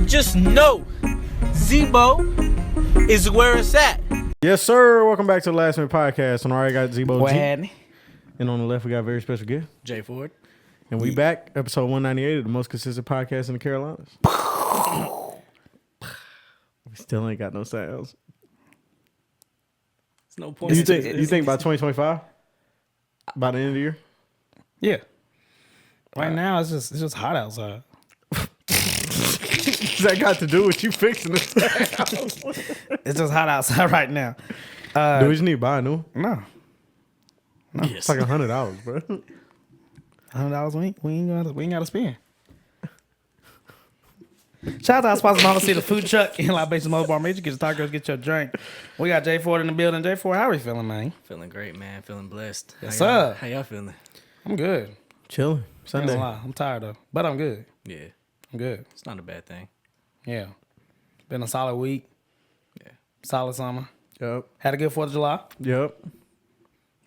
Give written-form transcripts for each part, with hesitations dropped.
just know Zebo is where it's at. Yes, sir. Welcome back to the Last Minute Podcast. On the right, got Zebo G. Happening? And on the left, we got a very special guest. J.Ford. And we back, episode 198 of the most consistent podcast in the Carolinas. We still ain't got no sounds. There's no point. You think by 2025? By the end of the year? Yeah. Right now, it's just hot outside. Does that got to do with you fixing it? It's just hot outside right now. Do we just need to buy a new one? No. Yes. It's like $100, bro. $100 we ain't got to spend. Shout out to our sponsor, Mama See the Food Truck in Libations Mobile Bar. Major, get your tacos, get your drink. We got J.Ford in the building. J.Ford, how are you feeling, man? Feeling great, man. Feeling blessed. Yes, sir. How y'all feeling? I'm good. Chilling. Sunday. I'm tired though, but I'm good. Yeah. I'm good. It's not a bad thing. Yeah. Been a solid week. Yeah. Solid summer. Yep. Had a good 4th of July. Yep.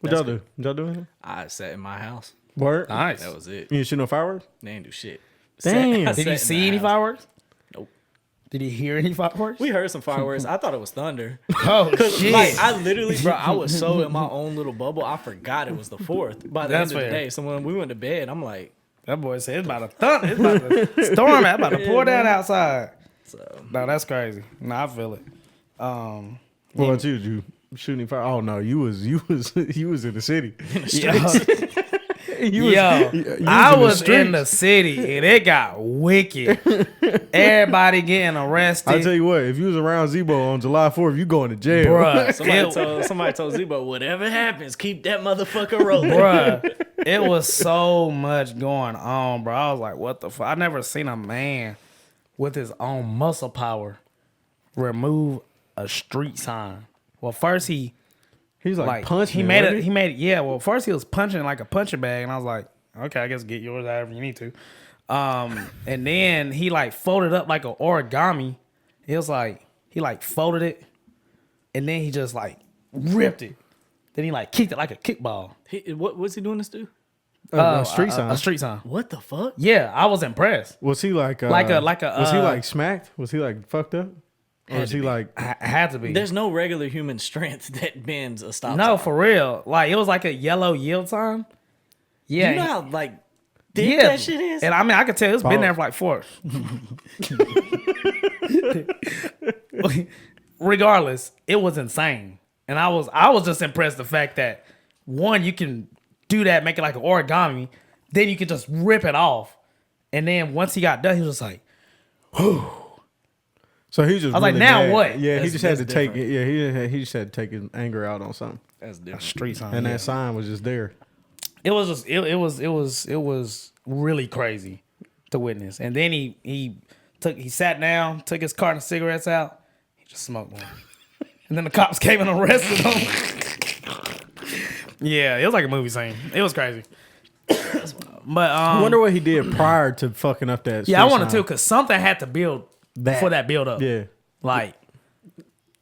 What y'all do? Did y'all do anything? I sat in my house. Word? Nice. That was it. You didn't shoot no fireworks? They ain't do shit. Damn. I Did sat you in see the any house. fireworks? Nope. Did you hear any fireworks? We heard some fireworks. I thought it was thunder. Oh, shit. Like, I literally, bro, I was so in my own little bubble, I forgot it was the 4th. By the That's end of fair. the day, so when we went to bed, I'm like, That boy said it's about to thunder. It's about to storm. It's about to pour down outside. so. No, that's crazy. No, I feel it. What about you? Did you shoot any fire? Oh no, you was in the city. I was in the city and it got wicked. Everybody getting arrested. I tell you what, if you was around Zebo on July 4th, you going to jail. Bruh, Somebody told Zebo, whatever happens, keep that motherfucker rolling. bruh, it was so much going on, bro. I was like, what the fuck? I never seen a man with his own muscle power remove a street sign. Well, first he He's like punching. He made it. Yeah. Well, first he was punching like a punching bag, and I was like, okay, I guess get yours however you need to. And then he like folded up like an origami. It was like he like folded it, and then he just like ripped it. Then he like kicked it like a kickball. What's he doing this to? A street sign. A street sign. What the fuck? Yeah, I was impressed. Was he like a Was he like smacked? Was he like fucked up? Or was he like? I had to be. There's no regular human strength that bends a stop No, sign. for real. Like it was like a yellow yield sign. Yeah. You know how like thick that shit is? And I mean, I could tell it's been there for like 4. Regardless, it was insane. And I was just impressed the fact that one, you can do that, make it like an origami, then you can just rip it off. And then once he got done, he was just like, whew. So he just. I was like, now mad. what? Yeah, he just had to take different. it. Yeah, he just had to take his anger out on something. That's A different. street sign. And yeah. that sign was just there. It was just it was really crazy to witness. And then he sat down, took his carton of cigarettes out, he just smoked one. And then the cops came and arrested him. Yeah, it was like a movie scene. It was crazy. But I wonder what he did prior to fucking up that. yeah, I street wanted sign. to because something had to build for that build up. Yeah, Like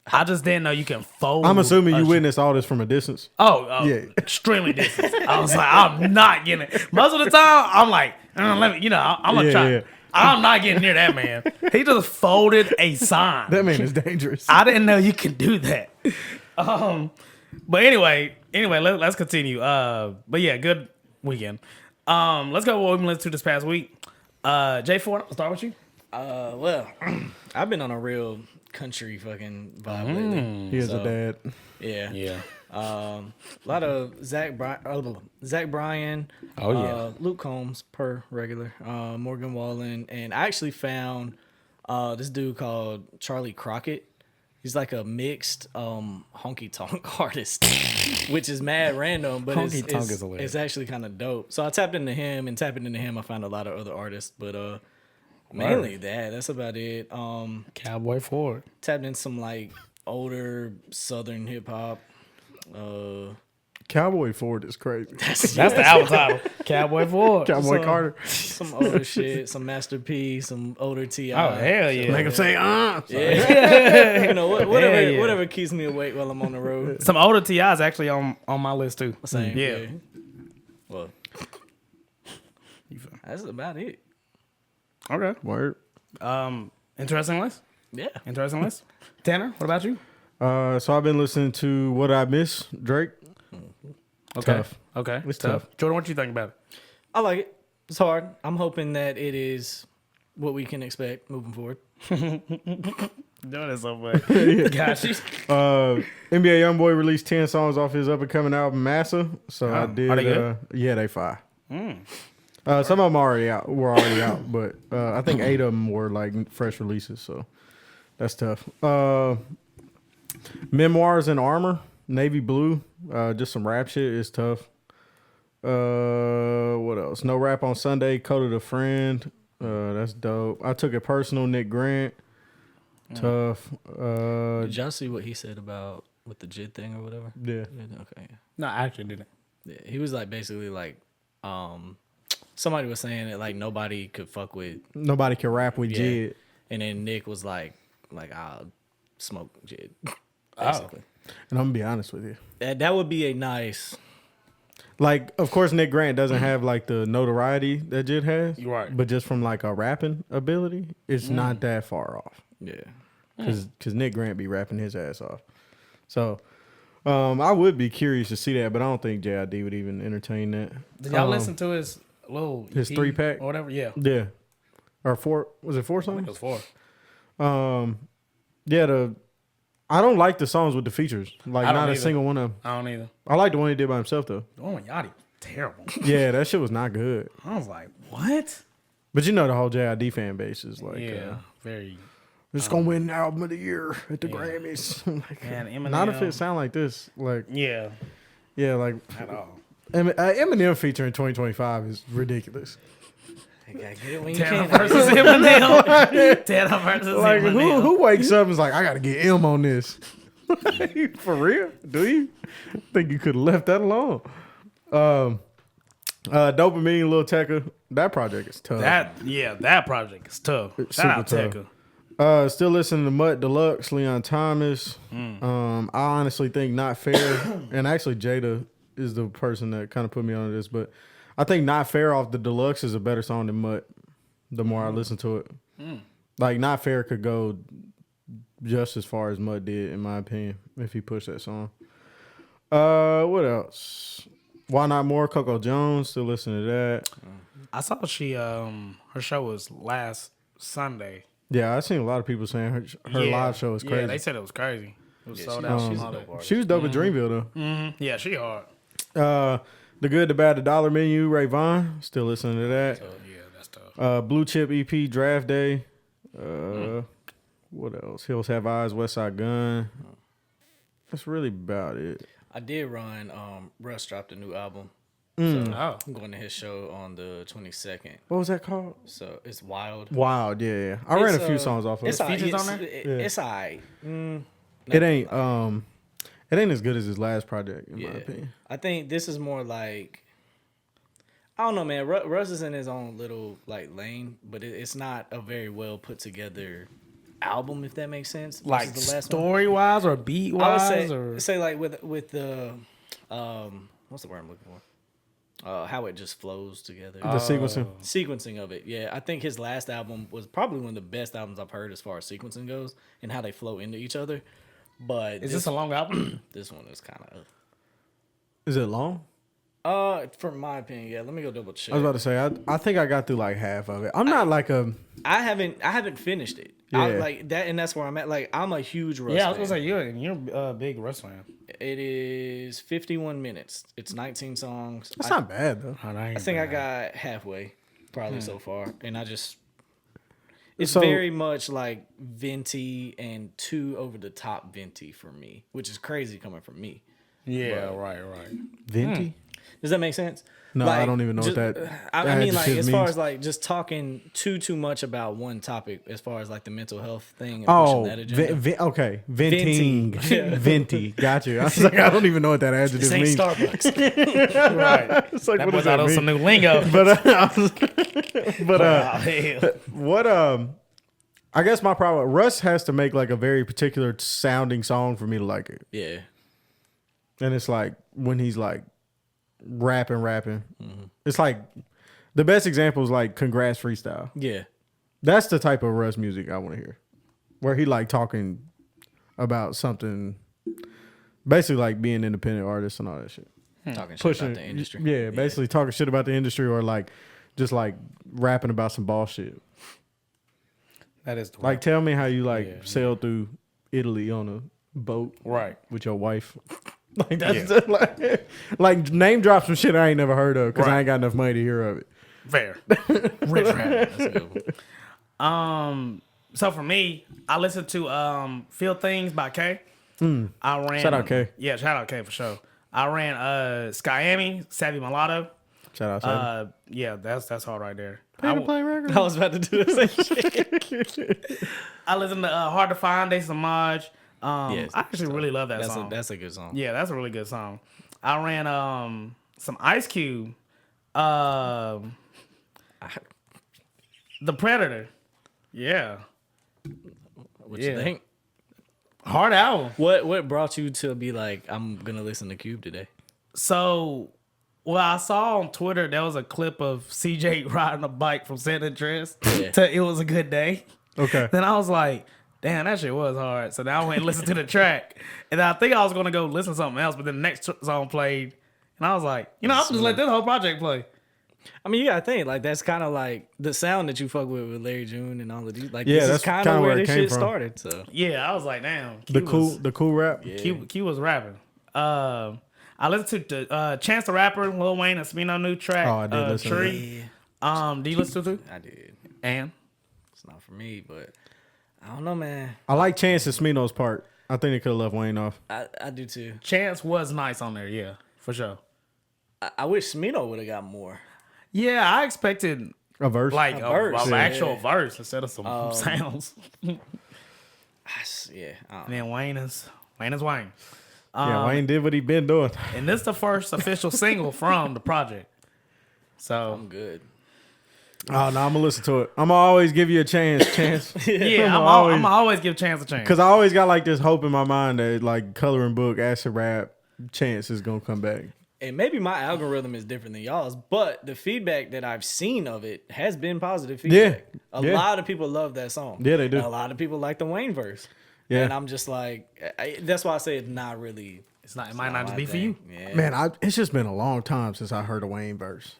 I just didn't know you can fold. I'm assuming you a- witnessed all this from a distance. Oh, Yeah. extremely distant. I was like, I'm not getting it. Most of the time, I'm like, let me, I'm gonna Yeah, try. yeah. I'm not getting near that man. He just folded a sign. That man is dangerous. I didn't know you could do that. But anyway, let's continue. But yeah, good weekend. Let's go with what we listened to this past week. J.Ford, I'll start with you. Well, I've been on a real country fucking vibe lately. He is a dad. Yeah. Yeah. A lot of Zach Bryan, Oh, yeah. Luke Combs per regular, Morgan Wallen, and I actually found this dude called Charlie Crockett. He's like a mixed honky tonk artist, which is mad random, but Honky tonk is hilarious. it's actually kind of dope. So I tapped into him, and tapping into him, I found a lot of other artists, but mainly that's about it. Cowboy Ford. Tapped in some like older Southern hip hop. Cowboy Ford is crazy. That's the album title. Cowboy Ford. Cowboy So- Carter. Some older shit, some Master P, some older T.I. Oh, hell yeah. Make him say, Yeah. Whatever, Hell yeah. whatever keeps me awake while I'm on the road. Some older T.I.'s actually on my list too. Same. Yeah. Well, that's about it. Okay. Word. Interesting list. Yeah. Interesting list. Tanner, what about you? So I've been listening to What I Miss, Drake. Okay. Tough. Okay. It's tough. Jordan, what you think about it? I like it. It's hard. I'm hoping that it is what we can expect moving forward. Doing it so much. Got you. NBA YoungBoy released 10 songs off his up and coming album Massa. So I did. Are they good? Yeah, they fire. Some of them were already out, but I think 8 of them were like fresh releases. So that's tough. Memoirs in Armor, Navy Blue, just some rap shit is tough. What else? No Rap on Sunday, Coded a Friend. That's dope. I Took It Personal, Nick Grant. Tough. Did y'all see what he said about with the JIT thing or whatever? Yeah. Okay. No, I actually didn't. Yeah, he was like basically like, somebody was saying that like nobody could fuck with, Nobody can rap with Jid. and then Nick was like I'll smoke JIT. Basically, And I'm gonna be honest with you. that would be a nice. Like, of course, Nick Grant doesn't have like the notoriety that Jid has. You're right. But just from like a rapping ability, it's not that far off. Yeah. Because Nick Grant be rapping his ass off. So I would be curious to see that, but I don't think JID would even entertain that. Did y'all listen to his little his EP 3-pack? or whatever? Yeah. Yeah. Or 4, was it 4 I think songs? it was 4. Yeah, I don't like the songs with the features. Like, I don't not a either. single one of them. I don't either. I like the one he did by himself, though. The one with Yachty, terrible. Yeah, that shit was not good. I was like, what? But you know the whole JID fan base is like, Very. it's gonna win album of the year at the Grammys. Like, Man, Eminem. not if it sound like this. Like, Yeah. yeah, like At all. Eminem featuring 2025 is ridiculous. I gotta get it when you Tanner can. versus Eminem. Tanner versus Like, Eminem. who wakes up and is like, I gotta get M on this? For real? Do you? I think you could have left that alone. Dopamine, Lil Tecca. That project is tough. That project is tough. It's Shout out super Tekka. tough. Still listening to Mutt Deluxe, Leon Thomas. I honestly think Not Fair, and actually Jada is the person that kind of put me on this, but I think Not Fair off the Deluxe is a better song than Mutt. The more I listen to it, like Not Fair could go just as far as Mutt did, in my opinion, if he pushed that song. What else? Why Not More? Coco Jones. Still listening to that. I saw she her show was last Sunday. Yeah, I've seen a lot of people saying her live show is crazy. Yeah, they said it was crazy. It was sold out. she's a dope artist. She was dope at Dreamville though. Yeah, she hard. The Good, the Bad, the Dollar Menu, Ray Vaughn. Still listening to that. So yeah, that's tough. Blue Chip EP, Draft Day. What else? Hills Have Eyes, West Side Gun. That's really about it. I did run. Russ dropped a new album. Mm. So I'm going to his show on the 22nd. What was that called? So it's Wild. Wild, yeah. I ran a few It's, songs off of It's it. all right. features on It's all right. It ain't as good as his last project, in my opinion. I think this is more like, I don't know, man. Russ is in his own little like lane, but it's not a very well put together album, if that makes sense. versus Like the last one. story wise or beat I wise would or say like with the what's the word I'm looking for? How it just flows together. The sequencing. Sequencing of it, yeah. I think his last album was probably one of the best albums I've heard as far as sequencing goes and how they flow into each other. But is this a long album? this one is kind of Is it long? from my opinion, yeah. Let me go double check. I was about to say, I think I got through like half of it. I'm not like a... I haven't finished it. Yeah. Like that, and that's where I'm at. Like I'm a huge Russ Yeah, I was fan. gonna say you're a big Russ fan. It is 51 minutes. It's 19 songs. That's not bad, though. I think I got halfway probably so far, and I just it's So- very much like venti and too over the top venti for me, which is crazy coming from me. Yeah, right. Venti? Does that make sense? No, I don't even know what that I mean, like adjective as far means. as like just talking too much about one topic, as far as like the mental health thing and pushing Oh, that agenda. okay. Venting. Venti. Yeah. Venti. Got you. I was like, I don't even know what that adjective This ain't means. Right. right. It's like, That what boy does that got mean? some new lingo. What I guess my problem, Russ has to make like a very particular sounding song for me to like it. Yeah. And it's like when he's like rapping. It's like the best example is like Congrats Freestyle. Yeah. That's the type of Russ music I want to hear, where he like talking about something, basically like being independent artist and all that shit. Talking shit about the industry. Yeah, basically talking shit about the industry or like just like rapping about some bullshit. That is the Like, tell me how you like sailed through Italy on a boat, right. with your wife. Like that's just like name drop some shit I ain't never heard of because I ain't got enough money to hear of it. Fair. Rich rap. That's a good one. So for me, I listened to Feel Things by K. I ran Shout out K. Yeah, shout out K for sure. I ran Skyami, Savvy Mulatto. Shout out. Savvy. Yeah, that's hard right there. Pay to play record. I was about to do the same shit. I listened to Hard to Find, Day Samaj. Yes, I actually really love that song. That's a good song. Yeah, that's a really good song. I ran some Ice Cube. The Predator. Yeah. What you think? Hard album. What brought you to be like, I'm gonna listen to Cube today? So, well, I saw on Twitter there was a clip of CJ riding a bike from San Andreas to It Was a Good Day. Okay. Then I was like, damn, that shit was hard. So now I went and listened to the track. And I think I was going to go listen to something else, but then the next song played. And I was like, I'm just let this whole project play. I mean, you gotta think like that's kind of like the sound that you fuck with Larry June and all of these. Like, Yeah, this that's is kind kinda of where where it this came shit from. started. So Yeah, I was like, damn. The cool rap. Q was rapping. I listened to Chance the Rapper, Lil Wayne, and Smino new track. Oh, I did listen to Tree. Do you listen to it? I did. And It's not for me, but I don't know, man. I like Chance and Smino's part. I think they could have left Wayne off. I do too. Chance was nice on there, yeah, for sure. I wish Smino would have got more. Yeah, I expected A verse. like A verse, an yeah. actual verse instead of some sounds. Yeah. And then Wayne is Wayne. Yeah, Wayne did what he been doing. And this is the first official single from the project. So I'm good. Oh no, I'm gonna listen to it. I'm gonna always give you a chance. yeah, I'm always give Chance a chance. Because I always got like this hope in my mind that like Coloring Book, Acid Rap, Chance is gonna come back. And maybe my algorithm is different than y'all's, but the feedback that I've seen of it has been positive feedback. A lot of people love that song. Yeah, they do. And a lot of people like the Wayne verse. Yeah. And I'm just like, that's why I say it's not really. It might not just my be for thing. you. Yeah. Man, it's just been a long time since I heard a Wayne verse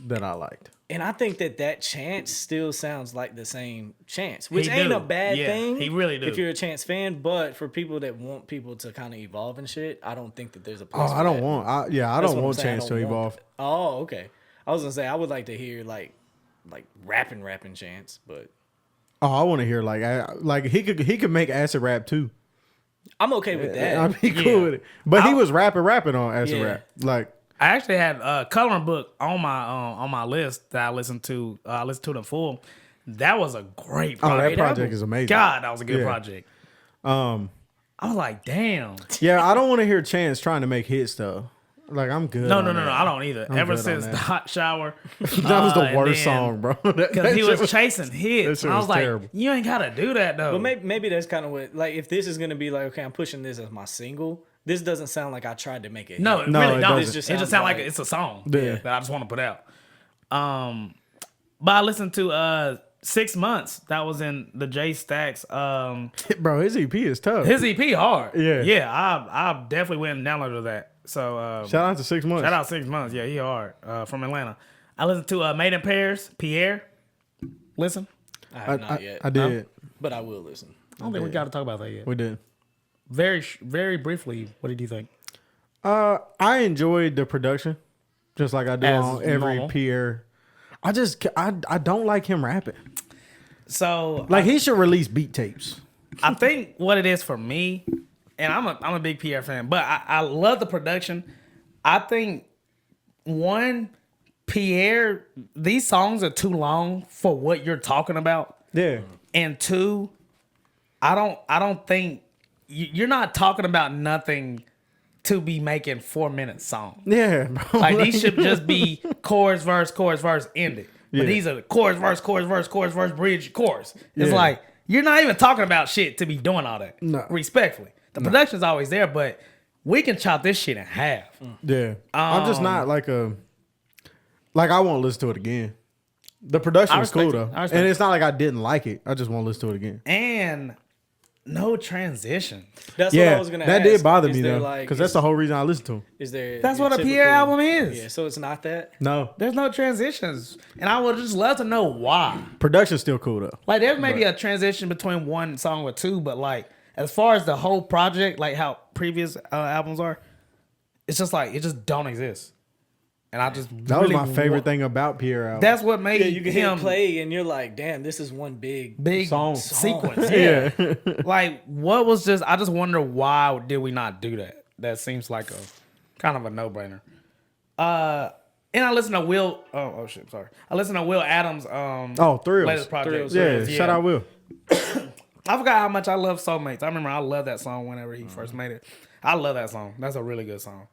that I liked. And I think that Chance still sounds like the same Chance, which He ain't do. a bad Yeah, thing. he really do. If you're a Chance fan, but for people that want people to kind of evolve and shit, I don't think that there's a Oh, place. I for don't that. want. I That's don't what I'm want saying. I Chance don't to want evolve. that. Oh, okay. I was gonna say I would like to hear like rapping Chance, but Oh, I want to hear like he could make acid rap too. I'm okay with that. I'd be cool Yeah. with it. But he was rapping on acid Yeah. rap. Like I actually had a Coloring Book on my list that I listened to. I listened to it in full. That was a great oh, project. that project is amazing. God, that was a good Yeah. project. I was like, damn. Yeah, I don't want to hear Chance trying to make hits though. Like I'm good. No, on no, no, that. no. I don't either. I'm Ever good on since that. the hot shower, That was the and worst then- song, bro. because he was chasing hits. shit And I was was like, terrible. you ain't gotta do that though. But maybe that's kind of what like if this is gonna be like, okay, I'm pushing this as my single. This doesn't sound like I tried to make it. No, hit. it No, really it don't. doesn't. It just sounds like it's a song Yeah. that I just want to put out. But I listened to 6 months. That was in the J Stacks. Bro, his EP is tough. His EP hard. Yeah. Yeah. I definitely went and downloaded that. So Shout out to 6 months. shout out 6 months. Yeah, he hard. From Atlanta. I listened to Made in Paris, Pierre. Listen. I have not yet. I did. But I will listen. I don't think we got to talk about that yet. We did. Very briefly, what did you think? I enjoyed the production, just like I do As on every normal. Pierre. I don't like him rapping. So Like he should release beat tapes. I think what it is for me, and I'm a big Pierre fan, but I love the production. I think one, Pierre, these songs are too long for what you're talking about. Yeah. And two, I don't think you're not talking about nothing to be making 4-minute songs. Yeah, bro. Like these should just be chorus, verse, end it. But Yeah. these are chorus, verse, bridge, chorus. It's Yeah. like you're not even talking about shit to be doing all that. No. Respectfully. The production's always there, but we can chop this shit in half. Yeah. I'm just not like I won't listen to it again. The production I was cool respect it. though, I respect and it. it's not like I didn't like it. I just want to listen to it again. And no transition. That's what I was gonna that ask. did bother Is me there, though, like, because that's the whole reason I listened to him. Is there? That's your what a typical- Pierre album is. Yeah, so it's not that. No, There's no transitions. And I would just love to know why. production's still cool though. Like there may be a transition between one song or two, but like as far as the whole project, like how previous albums are, it's just like it just don't exist. And I just That was really my favorite thing about Pierre album. That's what made Yeah, you can hit him play and you're like, damn, this is one big. big Song. sequence. Yeah. yeah. Like what was just I just wonder why did we not do that? That seems like a kind of a no-brainer. And I listened to Will shit, sorry. I listened to Will Adams Thrills. latest project. Thrills. Yeah, shout out Will. I forgot how much I love Soulmates. I remember I loved that song whenever he first made it. I love that song. That's a really good song.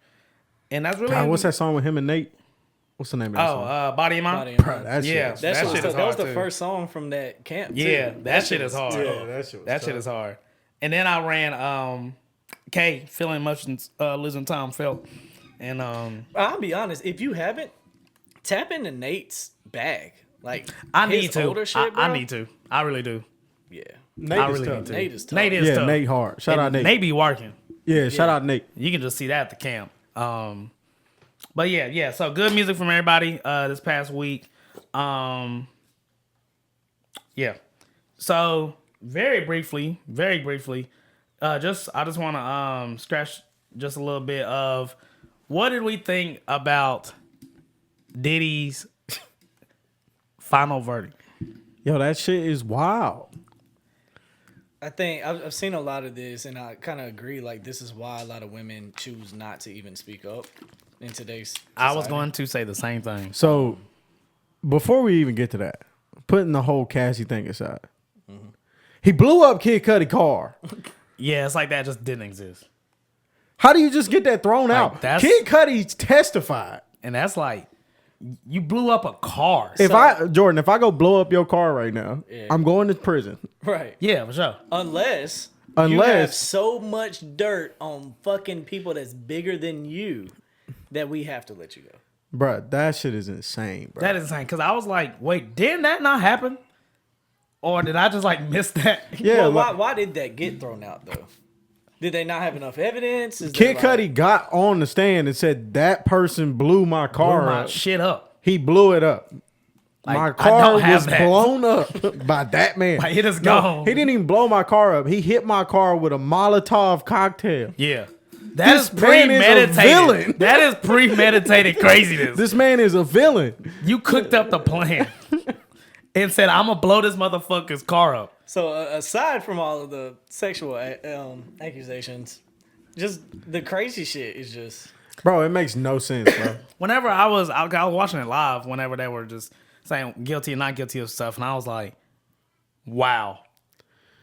And that's really God, what's that song with him and Nate? What's the name of that song? Body and Mind. Body and Mind. That shit Yeah, is- That, shit was shit is that was hard the too. first song from that camp. Too. Yeah, that shit is hard. Yeah, that shit was That shit tough. is hard. And then I ran K, Feeling Emotions, Losing Time Felt. And I'll be honest. If you haven't, tap into Nate's bag. Like I his need to. older shit, I bro. need to. I really do. Yeah, Nate I is really tough. need to. Nate is tough. Nate is Yeah, tough. Nate hard. Shout out And Nate. Nate be working. Yeah, shout out Nate. You can just see that at the camp. But yeah. So good music from everybody this past week. Yeah. So very briefly, I just want to scratch just a little bit of what did we think about Diddy's final verdict? Yo, that shit is wild. I think I've seen a lot of this, and I kind of agree. Like, this is why a lot of women choose not to even speak up in today's society. I was going to say the same thing. So, before we even get to that, putting the whole Cassie thing aside, he blew up Kid Cudi car. Yeah, it's like that just didn't exist. How do you just get that thrown out? that's- Kid Cudi testified. And that's like, you blew up a car. If I go blow up your car right now, Yeah. I'm going to prison. right. Yeah, for sure. Unless you have so much dirt on fucking people that's bigger than you that we have to let you go. Bruh, that shit is insane, bro. That is insane. Because I was like, wait, didn't that not happen? Or did I just like miss that? Yeah, Well, why did that get thrown out though? Did they not have enough evidence? Is Kid there, like- Cudi got on the stand and said that person blew my car Blew my up. shit up. He blew it up. Like, My I car don't have was that. blown up by that man. Like, it is No, gone. he didn't even blow my car up. He hit my car with a Molotov cocktail. Yeah. That This is man is a premeditated. villain. That is premeditated craziness. This man is a villain. You cooked up the plan and said, I'm going to blow this motherfucker's car up. So aside from all of the sexual accusations, just the crazy shit is just. Bro, it makes no sense, bro. Whenever I was watching it live, whenever they were just saying guilty and not guilty of stuff, and I was like, wow.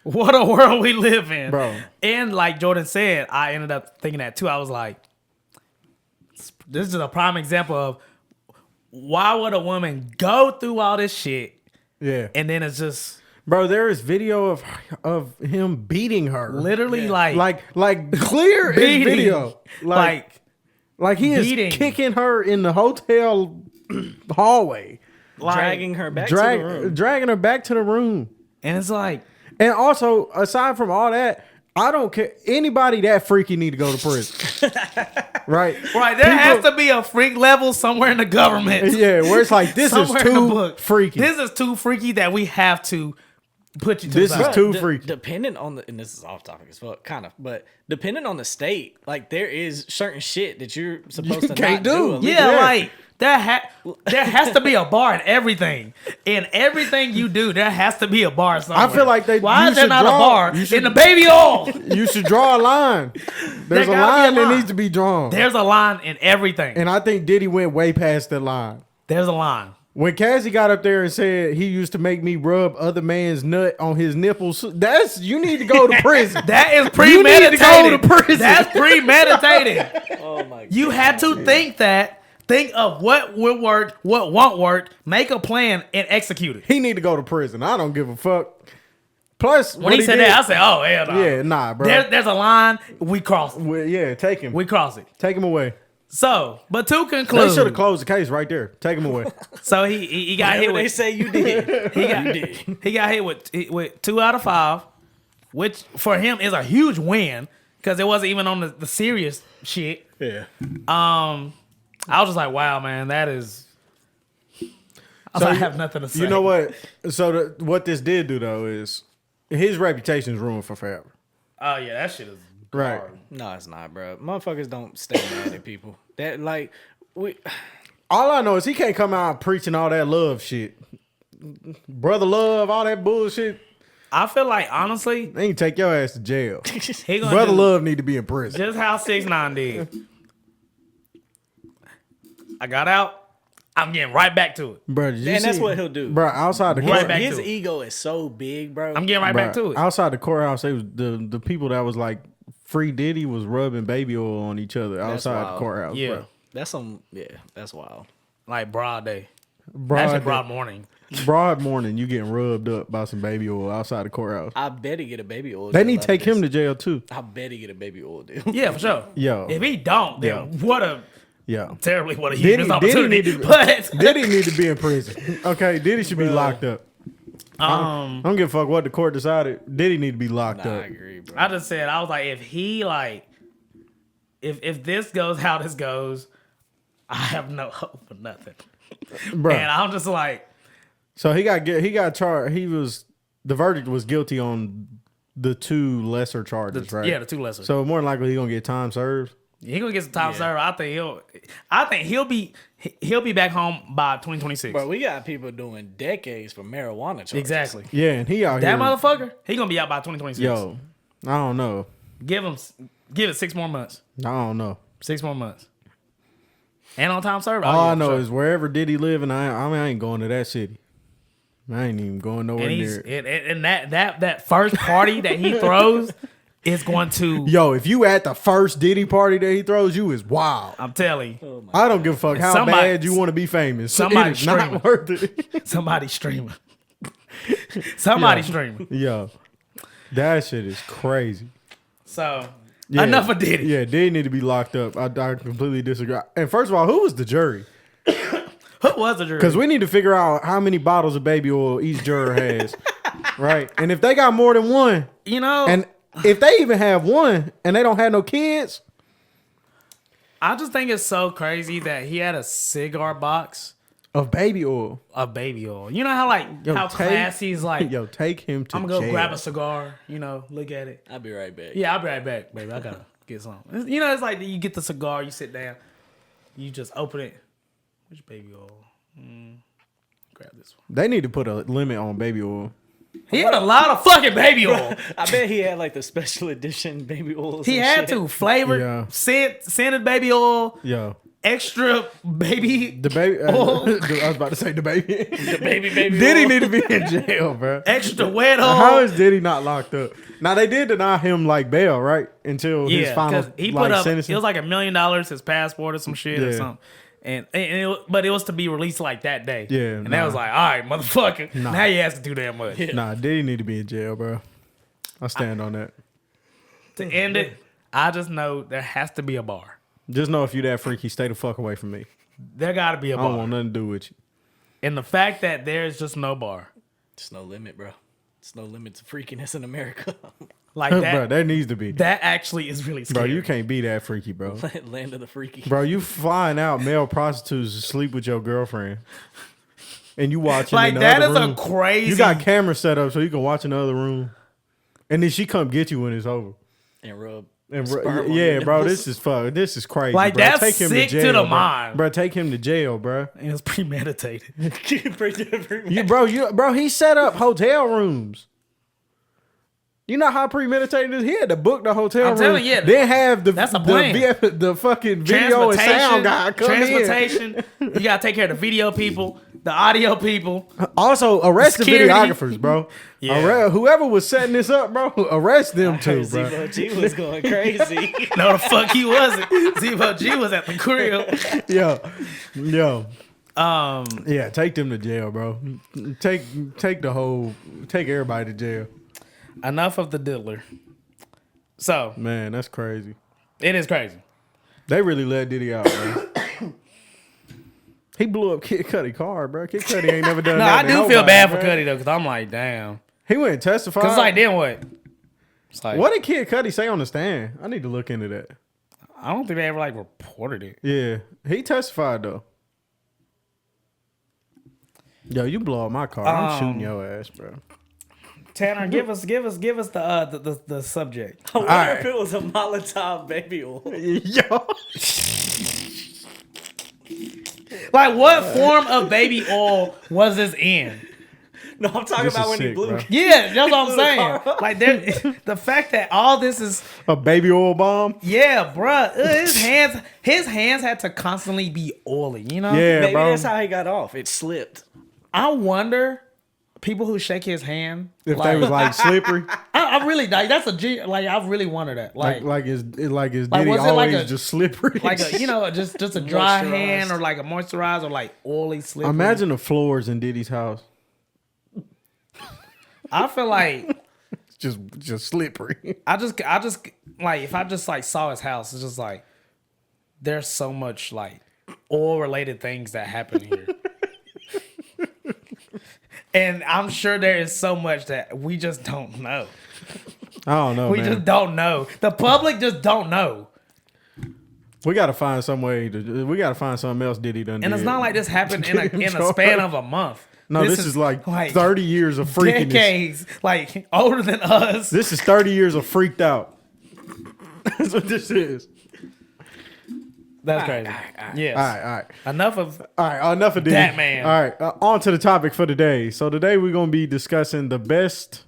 What a world we live in. Bro. And like Jordan said, I ended up thinking that too. I was like, this is a prime example of why would a woman go through all this shit Yeah. and then it's just Bro, there is video of him beating her. literally Yeah. Like clear as beating. video. Like he is beating. kicking her in the hotel hallway. Dragging her back to the room. Dragging her back to the room. and it's like, And also, aside from all that, I don't care. Anybody that freaky need to go to prison. Right? right, there has to be a freak level somewhere in the government. Yeah, where it's like, this is Somewhere in the too book. freaky. This is too freaky that we have to put you to This the is side. too freaky. Depending on the, and this is off topic as fuck, kind of, but depending on the state, like there is certain shit that you're supposed to can't not do. do. illegally. Yeah, Yeah. like there has to be a bar in everything. In everything you do, there has to be a bar somewhere. I feel like Why you is there should not draw- a bar you should- in the baby oil? You should draw a line. There's a gotta be a line that line. needs to be drawn. There's a line in everything. And I think Diddy went way past that line. There's a line. When Cassie got up there and said he used to make me rub other man's nut on his nipples, you need to go to prison. That is You need to premeditated. go to prison. That's premeditated. Oh my god. You had to think that. Think of what will work, what won't work, make a plan, and execute it. He need to go to prison. I don't give a fuck. Plus, When he said did- that, I said, oh, hell no. yeah, nah, bro. There's a line, we cross it. Well, yeah, take him. We cross it. Take him away. So, but to They conclude, should have closed the case right there. Take him away. so he got hit Whatever they with say you did. he got hit with 2 out of 5, which for him is a huge win because it wasn't even on the serious shit. Yeah. I was just like, wow, man, that is. I have nothing to say. You know what? So what this did do though is his reputation is ruined for forever. Oh yeah, that shit is Right. hard. No, it's not, bro. Motherfuckers don't stay mad at people. That like we. All I know is he can't come out preaching all that love shit. Brother love, all that bullshit. I feel like honestly, They can take your ass to jail. he gonna Brother do love need to be in prison. just how 6ix9ine did. I got out. I'm getting right back to it. Bro, did you And that's see- what he'll do. Bro, outside the Right court, back His to it. ego is so big, bro. I'm getting right back to it. outside the courthouse, they was the people that was like free Diddy was rubbing baby oil on each other outside the wild. courthouse. Yeah, bro. That's some. Yeah, that's wild. like broad day. Broad, Actually, broad morning. broad morning, you getting rubbed up by some baby oil outside the courthouse. I bet he get a baby oil. They deal need out to take of this. him to jail too. I bet he get a baby oil deal. Yeah, for sure. Yo. If he don't, then Yo. what a Yeah. terribly what a huge Diddy missed opportunity. need to- But Diddy need to be in prison. Okay, Diddy should be locked up. I don't give a fuck what the court decided. Diddy need to be locked Nah, I up. agree, bro. I just said I was like, if he like, if this goes how this goes, I have no hope for nothing. Bro. And I'm just like, So he got charged. The verdict was guilty on the 2 lesser charges, right? yeah, the 2 lesser. So more than likely he gonna get time served. He gonna get some time served. I think he'll be back home by 2026. Bro, we got people doing decades for marijuana charges. Exactly. Yeah, and he out That here. motherfucker, he gonna be out by 2026. Yo, I don't know. Give it 6 more months. I don't know. 6 more months. And on time served. All I know is wherever Diddy live, and I ain't going to that city. I ain't even going nowhere and near it. and that first party that he throws is going to. Yo, if you at the first Diddy party that he throws, you is wild. I'm telling you, I don't give a fuck how Somebody- bad you want to be famous. somebody It is not streaming. worth it. somebody streaming. Somebody streaming. Yo, that shit is crazy. So Yeah. enough of Diddy. Yeah, Diddy need to be locked up. I completely disagree. And first of all, who was the jury? Who was the jury? Because we need to figure out how many bottles of baby oil each juror has, right? And if they got more than one, You know, and if they even have one and they don't have no kids, I just think it's so crazy that he had a cigar box of baby oil, of baby oil. You know how how take- classy's like. yo, take him to I'm gonna go jail. grab a cigar. You know, look at it. I'll be right back. Yeah, I'll be right back, baby. I gotta get some. You know, it's like you get the cigar, you sit down, you just open it. Which baby oil? Grab this one. They need to put a limit on baby oil. He had a lot of fucking baby oil. I bet he had like the special edition baby oils. He and had shit. to flavored, Yeah. scented baby oil, Yo, extra baby. the baby. oil, I was about to say the baby. The baby Diddy oil. need to be in jail, bro. extra wet oil. How is Diddy not locked up? Now they did deny him like bail, right? Until his Yeah, final because he like, put up. sentencing. It was like $1 million, his passport or some shit or Yeah. something. But it was to be released like that day. Yeah, and nah. that was like, all right, motherfucker. Nah. Now you asking too damn much. Nah, Diddy need to be in jail, bro. I stand on that. To end it, I just know there has to be a bar. Just know if you that freaky, stay the fuck away from me. There got to be a I don't bar. want nothing to do with you. And the fact that there's just no bar It's no limit, bro. It's no limit to freakiness in America. like Bro, that, there needs to be. that actually is really Bro, scary. you can't be that freaky, bro. Land of the freaky. Bro, you flying out male prostitutes to sleep with your girlfriend. And you watching like in the that other is room. a crazy. You got cameras set up so you can watch in the other room. And then she come get you when it's over. And rub. And sperm on yeah, your bro, nipples. this is fuck. This is crazy. Like, bro. that's Take him sick to jail, the bro. mind. Bro, take him to jail, bro. It was premeditated. Bro, he set up hotel rooms. You know how premeditated it is? He had to book the hotel I'm room. telling you, yeah, Then have that's a plan. the fucking video and sound guy come in. transportation. You gotta take care of the video people, the audio people. Also, arrest Security. the videographers, bro. Yeah. Whoever was setting this up, bro, arrest them too, bro. Zebo G was going crazy. No, the fuck he wasn't. Zebo G was at the crib. Yo. Yeah, take them to jail, bro. Take everybody to jail. Enough of the diddler. So Man, that's crazy. it is crazy. They really let Diddy out, man. He blew up Kid Cudi car, bro. Kid Cudi ain't never done No, that. I to do feel nobody, bad for man. Cudi though, because I'm like, damn. He went and testified. Because it's like, then what? It's like, What did Kid Cudi say on the stand? I need to look into that. I don't think they ever like reported it. Yeah, he testified though. Yo, you blow up my car. I'm shooting your ass, bro. Tanner, give us the subject. I wonder Alright. if it was a Molotov baby oil. Yo, Like, what form of baby oil was this in? No, I'm talking This about is when he sick, blew. bro. Yeah, that's what I'm Blew the saying. car up. Like, the fact that all this is, a baby oil bomb. yeah, bruh, his hands had to constantly be oily. You know? Yeah, Maybe bro. that's how he got off. It slipped. I wonder people who shake his hand If they was like slippery, I really like that's I really wonder that like is Diddy was it always like a- just slippery? like a, just a dry Moisturized. hand or like a moisturized or like oily slippery. Imagine the floors in Diddy's house I feel like just slippery. I just like if I just like saw his house, it's just like there's so much like oil related things that happen here. And I'm sure there is so much that we just don't know. I don't know, We man. just don't know. The public just don't know. We gotta find some way to. We gotta find something else Diddy done. And it's not like this happened in a span of a month. No, this is like 30 years of freakiness. decades, like older than us. This is 30 years of freaked out. That's what this is. That's crazy. Yes. All right. Enough of All right, enough of Diddy. That man. All right, on to the topic for today. So today we're gonna be discussing the best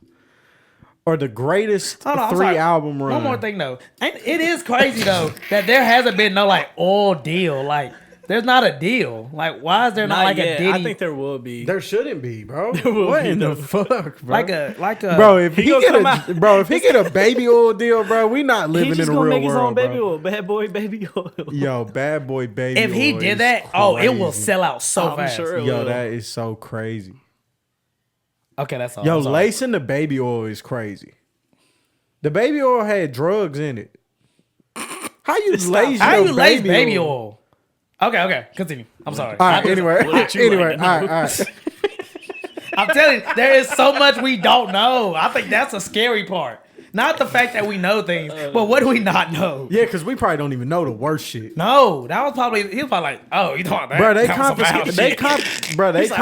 or the greatest Hold on, I'm three sorry. album run. One more thing though. It is crazy though that there hasn't been no like oil deal. Like there's not a deal. Like why is there not like yet. a Diddy? I think there will be. There shouldn't be, bro. will What be, in the though. fuck, bro? like a Bro, if he gonna get come if he get a baby oil deal, bro, we not He living in just the gonna real make his world, own baby bro. oil. Bad boy baby oil. Yo, bad boy baby. if he oil did is that, oh, it will crazy. sell out so I'm fast. sure it Yo, will. that is so crazy. Okay, that's all. Yo, I'm sorry. lacing the baby oil is crazy. The baby oil had drugs in it. How you lace How your you lace baby oil? Okay, continue. I'm sorry. All right, I'm anyway, What you anyway, like all to right. I'm telling you, there is so much we don't know. I think that's a scary part. Not the fact that we know things, but what do we not know? Yeah, because we probably don't even know the worst shit. No, that was probably he was probably like, oh, you talking about that? Bro, they That was some confiscated. wild They shit.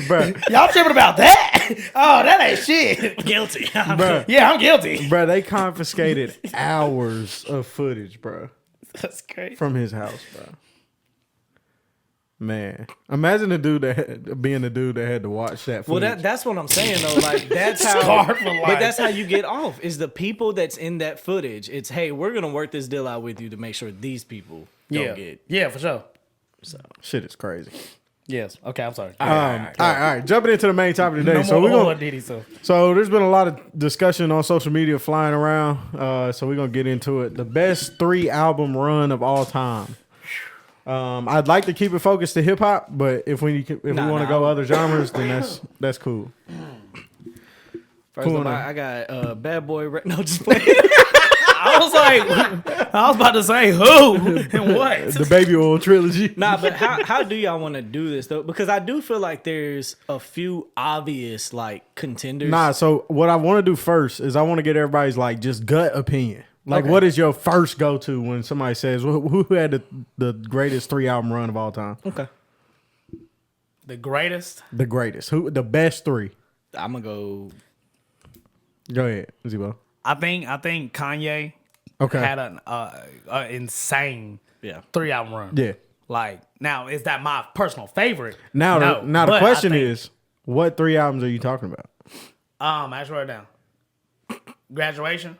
bro, Y'all tripping about that? Oh, that ain't shit. Guilty. bro, Yeah, I'm guilty. bro, they confiscated hours of footage, bro, That's crazy. from his house, bro. Man, imagine being the dude that had to watch that Well, footage. that's what I'm saying though. Like that's how. Scarred for life. But that's how you get off. Is the people that's in that footage. It's hey, we're gonna work this deal out with you to make sure these people don't get. Yeah, for sure. Shit is crazy. Yes. Okay, I'm sorry. All right. Jumping into the main topic today. No So more we're oil gonna. Diddy, so. So there's been a lot of discussion on social media flying around. So we're gonna get into it. The best 3 album run of all time. I'd like to keep it focused to hip hop, but if we want to go other genres, then that's cool. First Cool of all, enough. I got Bad Boy. No, just playing. I was about to say who and what. The Baby Oil trilogy. Nah, but how do y'all want to do this though? Because I do feel like there's a few obvious like contenders. Nah. So what I want to do first is I want to get everybody's like just gut opinion. Like, Okay. what is your first go to when somebody says who had the greatest 3 album run of all time? Okay. The greatest. The greatest. Who the best 3? I'm gonna go. Go ahead, Zebo. I think Kanye Okay. had an insane Yeah. 3 album run. Yeah. Like now, is that my personal favorite? Now, No, now the but I question think- is, what 3 albums are you talking about? I just wrote it down. Graduation.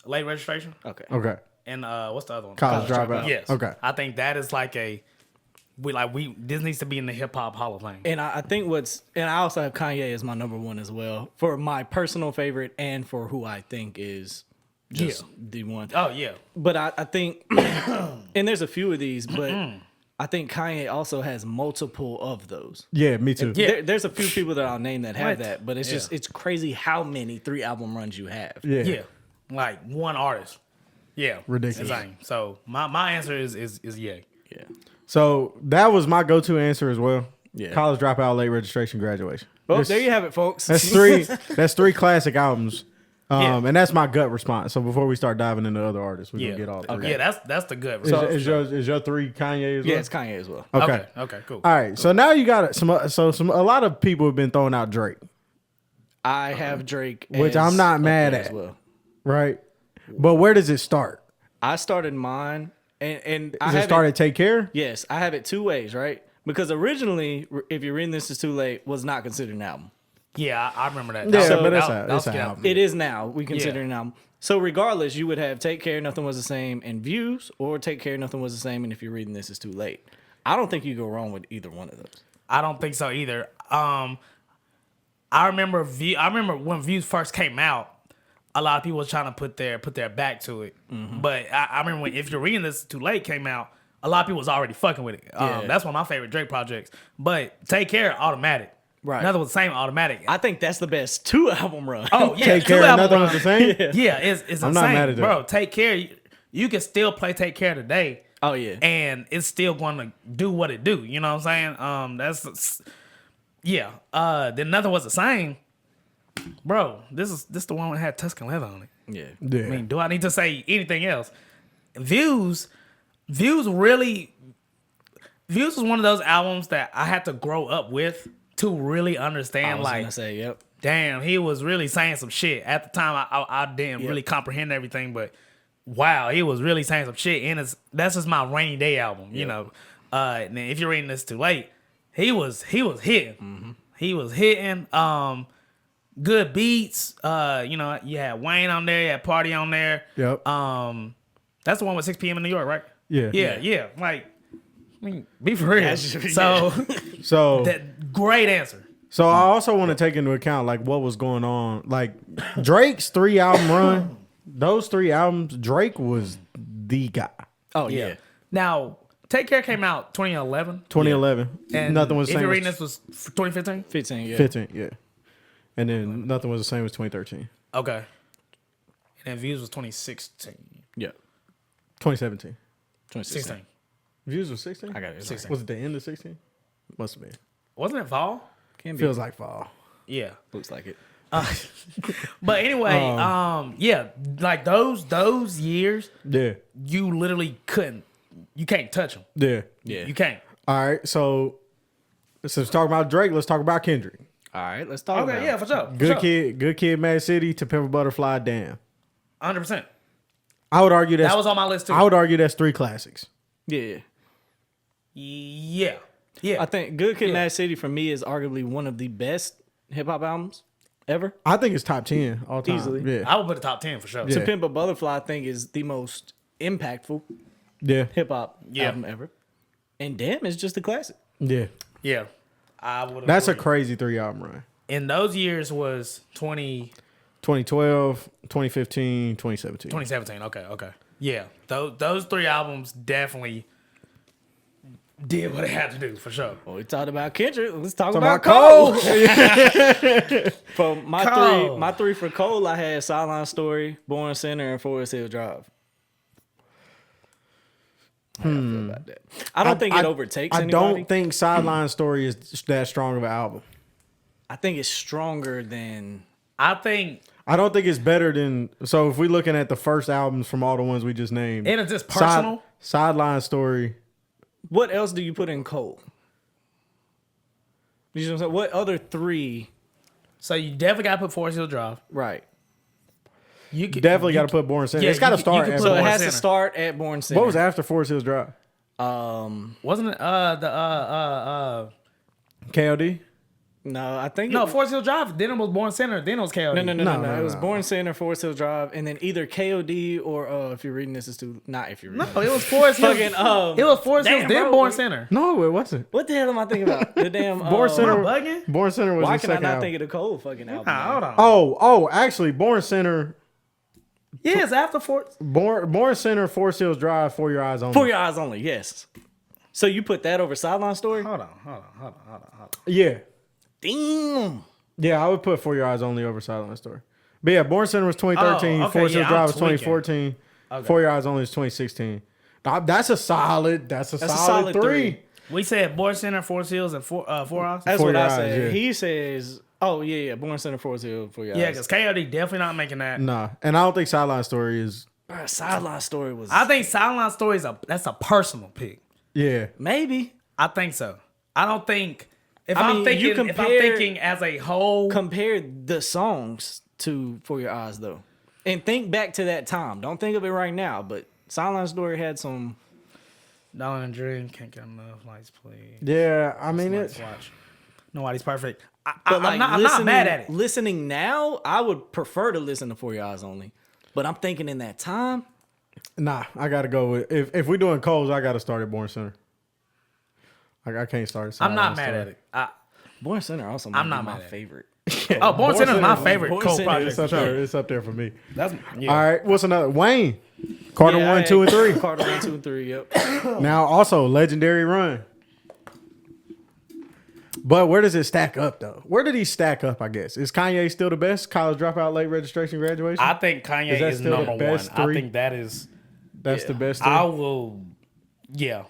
Late registration. Okay. Okay. And what's the other one? College Dropout. Yes. Okay. I think that is like this needs to be in the hip hop Hall of Fame. And I think and I also have Kanye as my number 1 as well for my personal favorite and for who I think is just the one. Oh yeah. But I think, and there's a few of these, but I think Kanye also has multiple of those. Yeah, me too. Yeah. There's a few people that I'll name that have What? that, but it's Yeah. just it's crazy how many 3 album runs you have. Yeah. Yeah, like one artist. Yeah, Ridiculous. Insane. So my answer is yay. Yeah. So that was my go-to answer as well. Yeah. College dropout, late registration, graduation. Well, That's- there you have it, folks. That's three. That's 3 classic albums. Yeah. And that's my gut response. So before we start diving into other artists, we're Yeah, gonna get all 3. Okay. Yeah, that's the good. Is your 3 Kanye as well? Yeah, it's Kanye as well. Okay. Okay, cool. All right. So now you got a lot of people have been throwing out Drake, I have Drake, Which as I'm not up mad there at. as well. right? But where does it start? I started mine, and I Does it have start at Take Care? Yes, I have it 2 ways, right? Because originally, if you're reading this is too late, was not considered an album. Yeah, I remember that. Yeah, That but was- it's that a- was it's an good album. It is now. We consider Yeah. it an album. So regardless, you would have Take Care, Nothing Was the Same, and Views, or Take Care, Nothing Was the Same, and if you're reading this is too late. I don't think you go wrong with either one of those. I don't think so either. I remember when Views first came out, a lot of people was trying to put their back to it. But I remember when If You're Reading This Too Late came out, a lot of people was already fucking with it. Yeah. That's one of my favorite Drake projects. But Take Care, automatic. Right. Another was the same, automatic. I think that's the best 2 album run. Oh yeah, Take 2 Care. album Nothing was run. the same. Yeah, it's I'm insane, not mad at that. bro. Take Care. You can still play Take Care today. Oh, yeah. And it's still going to do what it do. You know what I'm saying? That's yeah. Then Nothing Was the Same, bro. This the one that had Tuscan leather on it. Yeah. Yeah. I mean, do I need to say anything else? Views was one of those albums that I had to grow up with to really I understand. was Like, gonna say, yep. damn, he was really saying some shit. At the time, I didn't really comprehend everything, but wow, he was really saying some shit. And that's just my rainy day album, you know. And then If You're Reading This Too Late, he was hitting. Mm-hmm. He was hitting. Good beats. You know, you had Wayne on there, you had Party on there. Yep. That's the one with 6 p.m. in New York, right? Yeah. Yeah. Like, I mean, be for real. Yeah. So, So that great answer. So I also want to take into account like what was going on. Like Drake's 3 album run, those 3 albums, Drake was the guy. Oh, yeah. Now, Take Care came out 2011. 2011. And Nothing was the If same. You're Reading as This was 2015. 15, yeah. 15, yeah. And then Nothing Was the Same as 2013. Okay. And then Views was 2016. Yeah. 2017. 2016. 16. Views was 16? I got it. 16. Was it the end of 16? Must have been. Wasn't it fall? Can be. Feels like fall. Yeah. Looks like it. But anyway, yeah, like those years, Yeah. you literally you can't touch them. Yeah. Yeah. You can't. All right. So since we're talking about Drake, let's talk about Kendrick. All right, let's talk about Okay, it. yeah, for sure. Good Kid, Mad City to Pimp a Butterfly, damn. 100%. I would argue That was on my list too. I would argue that's 3 classics. Yeah. Yeah. Yeah. I think Good Kid, Yeah. Mad City for me is arguably one of the best hip hop albums ever. I think it's top 10 all time. Easily. Yeah. I would put the top 10 for sure. Yeah. To Pimp a Butterfly, I think, is the most impactful Yeah. hip hop Yeah. album ever. And Damn is just a classic. Yeah. Yeah. I would That's a agree. crazy 3 album run. In those years was 2012, 2015, 2017. 2017. Okay. Yeah. Those 3 albums definitely did what it had to do for sure. Well, we talked about Kendrick. Let's talk Talking about about Cole. Cole. For Cole. my three for Cole, I had Sideline Story, Born Center, and Forest Hill Drive. How y'all feel about that? I don't think it overtakes I anybody. don't think Sideline Story is that strong of an album. I think it's stronger than. I think I don't think it's better than. So if we're looking at the first albums from all the ones we just named, and it's just personal. Sideline Story. What else do you put in Cole? You know what I'm saying? What other 3? So you definitely got to put Forest Hill Drive. Right. You could, Definitely you got to put Born Center. yeah, It's got to you start could at put So it Born Born has to Center. start at Born Center. What was after Forest Hills Drive? Wasn't it KOD? No, I think no, it, Forest Hill Drive. Then it was Born Center. Then it was KOD. No. No, It was no. Born Center, Forest Hill Drive, and then either KOD or if you're reading this is too not if you're reading. No, it was Forest Hill. Fucking It was Forest Hill. damn, Then bro. Born Center. No, it wasn't. What the hell am I thinking about? The damn Born Center. Am I bugging? Born Center was Why his can I second not album. think of the Cole fucking album? Nah, hold on. Oh, actually, Born Center, Yeah, it's after Forest. Born Center, Forest Hills Drive, For Your Eyes Only. For Your Eyes Only, yes. So you put that over Sideline Story? Hold on. Yeah. Damn. Yeah, I would put For Your Eyes Only over Sideline Story. But yeah, Born Center was 2013. Oh, okay, Forest Hills yeah, Drive I'm was 2014. Okay. For Your Eyes Only is 2016. That's a solid. That's a solid three. We said Born Center, Forest Hills, and Four Eyes. That's For what Your I Eyes, said. yeah. He says, oh, yeah. Born Center, Forest Hill, For Your Yeah, Eyes. because KOD definitely not making that. Nah, and I don't think Sideline Story is. Bruh, Sideline Story was... I think Sideline Story that's a personal pick. Yeah. Maybe. I think so. I don't think if I I'm mean, thinking you if I'm compare- thinking as a whole. Compare the songs to For Your Eyes, though. And think back to that time. Don't think of it right now, but Sideline Story had some... Darling and Dream, Can't Get Enough, Lights Play. Yeah, I mean Lights it. Watch. Nobody's perfect. But I'm not mad at it. Listening now, I would prefer to listen to For Your Eyes Only. But I'm thinking in that time... Nah, I gotta go with if we're doing Coles, I gotta start at Born Center. I can't start at I'm not Sideline mad Story. at it. Born Center also might I'm be not my mad at it. favorite. Oh, Born Center is my Center- favorite Born Cole Center project. It's up there. It's up there for me. That's All right, what's another? Wayne, Carter Yeah, 1, 2, and 3. Carter 1, 2, and 3, yep. Now also legendary run. But where does it stack up though? Where did he stack up? I guess is Kanye still the best? College dropout, late registration, graduation. I think Kanye that is still the number one. best I three? think that is. That's the best. Three? I will. Yeah,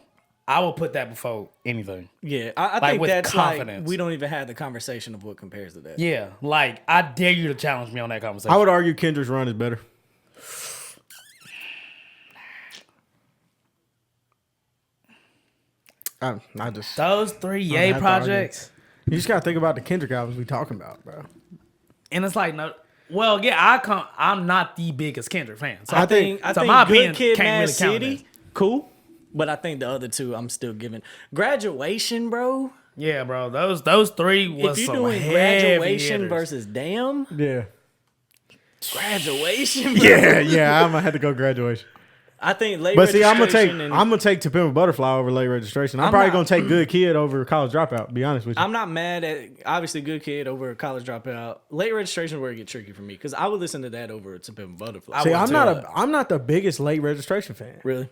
I will put that before anything. Yeah, I Like, think with that's confidence. like, we don't even have the conversation of what compares to that. Yeah, like I dare you to challenge me on that conversation. I would argue Kendrick's run is better. I just Those three don't Ye have to argue. projects, you just gotta think about the Kendrick albums we talking about, bro. and it's like no. Well, yeah, I'm not the biggest Kendrick fan, so I think I so think my Good opinion Kid, can't Mad really count City, this. cool. But I think the other two, I'm still giving. Graduation, bro. Yeah, bro, those three was If you're some doing heavy Graduation hitters. versus Damn, Yeah, Graduation, bro. yeah. I'm gonna have to go graduation. I think late But see, I'm registration gonna take To Pimp a Butterfly over late registration. I'm probably gonna take Good Kid over College Dropout. To be honest with you, I'm not mad at, obviously, Good Kid over College Dropout. Late registration is where it get tricky for me because I would listen to that over To Pimp a Butterfly. see, I'm not the biggest late registration fan. Really?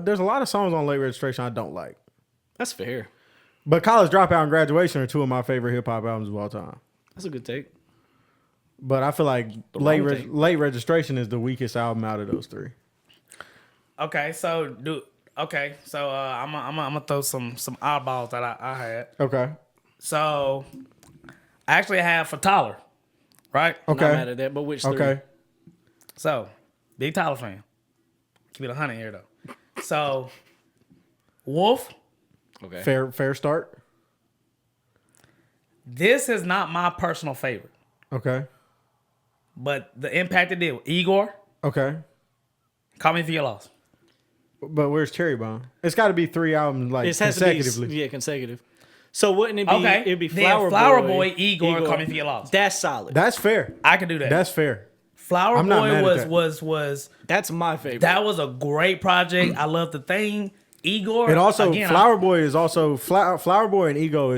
There's a lot of songs on late registration I don't like. That's fair. But College Dropout and Graduation are two of my favorite hip hop albums of all time. That's a good take. But I feel like wrong take. late registration is the weakest album out of those three. Okay, so I'm gonna throw some oddballs that I had. Okay. So I actually have for Tyler, right? I'm Okay. not mad at that, but which three? Okay. So big Tyler fan. Keep it 100 here though. So Wolf, Okay. Fair start. this is not my personal favorite, Okay. but the impact it did. Igor, Okay. Call Me If You Get Lost. But where's Cherry Bomb? It's got to be three albums like It has consecutively. to be, consecutive. So wouldn't it be? Okay, It'd be then Flower Boy, Igor, Call Me If You Get Lost. That's solid. That's fair. I can do that. That's fair. Flower I'm not Boy mad at was That's my favorite. that was a great project. I love the thing. Igor, And also, again, Flower Boy is also Flower Boy and Igor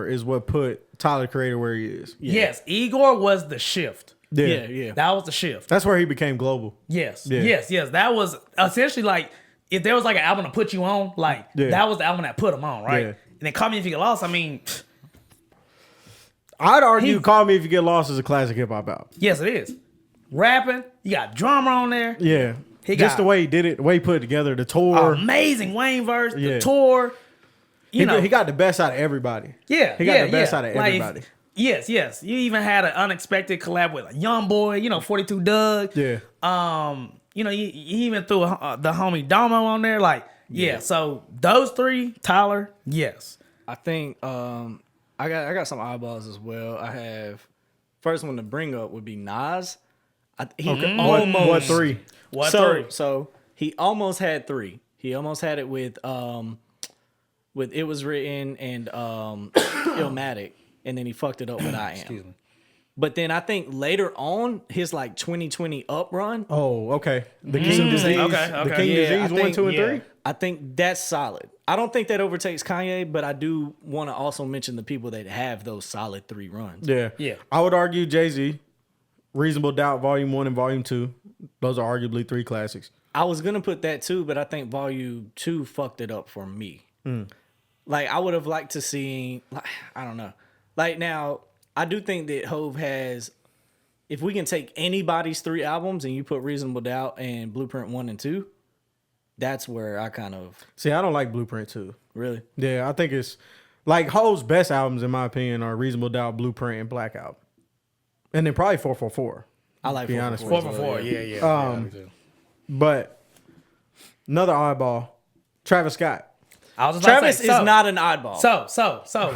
is what put Tyler the Creator where he is. Yes, Igor was the shift. yeah. That was the shift. That's where he became global. Yes, Yeah. yes. That was essentially like if there was like an album to put you on, like Yeah. that was the album that put him on, right? Yeah. And then Call Me If You Get Lost. I mean, I'd argue Call Me If You Get Lost is a classic hip hop album. yes, it is. Rapping, you got drummer on there. Yeah. He Just got- the way he did it, the way he put it together, the tour. Amazing Wayne verse, Yeah. the tour. You know, he got the best out of everybody. yeah, he got yeah, the best yeah. out of Like, everybody. Yes. You even had an unexpected collab with a Young Boy, 42 Doug. Yeah. You even threw the homie Domo on there. Like, yeah. So those three, Tyler, yes. I think I got some eyeballs as well. I have first one to bring up would be Nas. He almost What three? What so, three? So he almost had three. He almost had it with It Was Written and Illmatic, and then he fucked it up with I Am. Excuse me. But then I think later on his like 2020 up run, Oh, okay. The King Disease. Okay, The okay. King Yeah, I Disease 1, think- 2, and yeah. 3. I think that's solid. I don't think that overtakes Kanye, but I do want to also mention the people that have those solid three runs. Yeah. Yeah. I would argue Jay-Z, Reasonable Doubt Volume 1 and Volume 2. Those are arguably three classics. I was gonna put that too, but I think Volume 2 fucked it up for me. Like I would have liked to see, like, I don't know. Like now, I do think that Hove has. If we can take anybody's 3 albums and you put Reasonable Doubt and Blueprint 1 and 2, that's where I kind of See, I don't like Blueprint 2. really. Yeah, I think it's like Ho's best albums in my opinion are Reasonable Doubt, Blueprint, and Blackout, and then probably 444. I like Be honest 444 with as well, 4 for 4. Yeah, yeah. Um, me too. But another oddball, Travis Scott. I was just about to Travis say, is not an oddball. So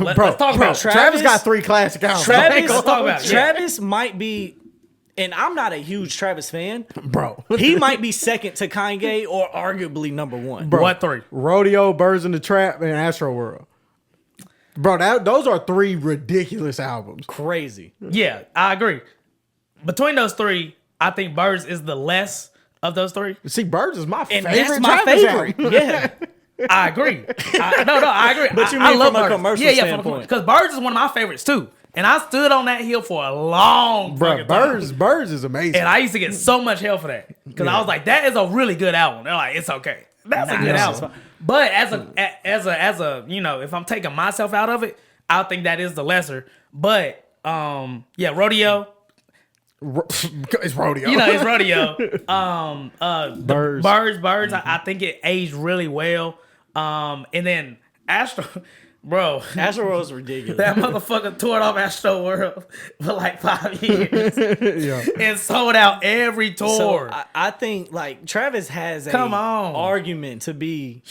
let's talk about it. Travis got 3 classic albums. Travis, Let's talk about it, yeah. Travis might be, and I'm not a huge Travis fan. Bro. He might be second to Kanye or arguably number 1. Bro. What 3? Rodeo, Birds in the Trap, and Astro World. Bro, those are 3 ridiculous albums. Crazy. Yeah, I agree. Between those 3, I think Birds is the less of those 3. See, Birds is my And favorite that's my Travis favorite. album. Yeah. I agree. I agree. But you I mean love from a Birds. commercial Yeah, standpoint. because Birds is one of my favorites too. And I stood on that hill for a long Bro, fucking time. Birds is amazing. And I used to get so much hell for that. Because I was like, that is a really good album. They're like, it's okay. That's a good this is album. But as a you know, if I'm taking myself out of it, I think that is the lesser. But yeah, Rodeo. It's Rodeo. You know, it's Rodeo. Birds. Birds. I think it aged really well. And then Astro, bro, Astro World's ridiculous. that motherfucker tore off Astro World for like 5 years Yeah. and sold out every tour. So I think like Travis has a Come on. argument to be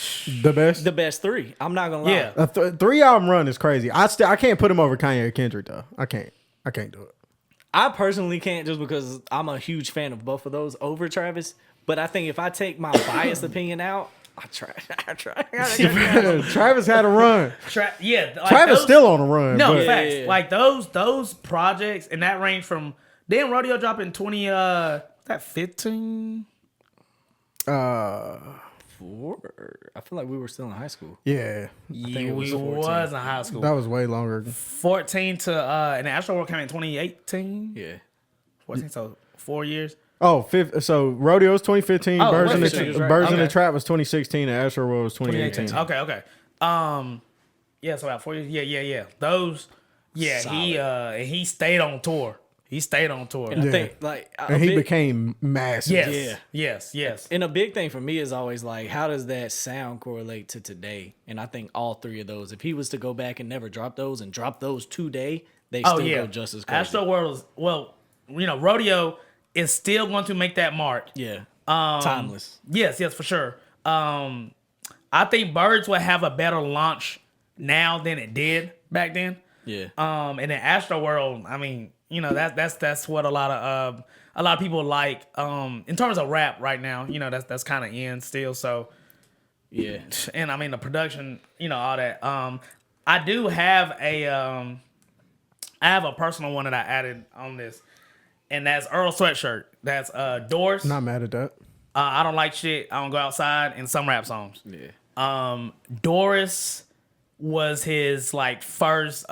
The best. the best 3. I'm not gonna lie. Yeah. A 3 album run is crazy. I can't put him over Kanye or Kendrick though. I can't do it. I personally can't just because I'm a huge fan of both of those over Travis. But I think if I take my biased opinion out, I try. Travis had a run. Yeah, like Travis those- still on a run. No, but facts. yeah. Like those projects and that range from then Rodeo dropped in 15. I feel like we were still in high school. yeah, Yeah, it was we 14. was in high school. that was way longer. 14 to and the Astro World came in 2018. Yeah. 14, so 4 years. Oh, so Rodeo's 2015. Oh, Birds in right, the you're right. Birds in the Okay. Trap was 2016, and Astro World was 2018. Okay. Yeah, so about 4 years. Yeah. Those. Yeah, he stayed on tour. He stayed on tour. And I Yeah. think like And he became massive. Yes. And a big thing for me is always like, how does that sound correlate to today? And I think all 3 of those, if he was to go back and never drop those and drop those today, they still go just as crazy. Astro World is, well, you know, Rodeo is still going to make that mark. Yeah. Timeless. Yes, for sure. I think Birds will have a better launch now than it did back then. Yeah. And then Astro World, I mean, you know, that's what a lot of people like. In terms of rap right now, you know, that's kind of in still. So Yeah. and I mean the production, you know, all that. I do have I have a personal one that I added on this, and that's Earl Sweatshirt. That's Doors. Not mad at that. I don't like shit. I don't go outside, and some rap songs. Yeah. Doris was his like first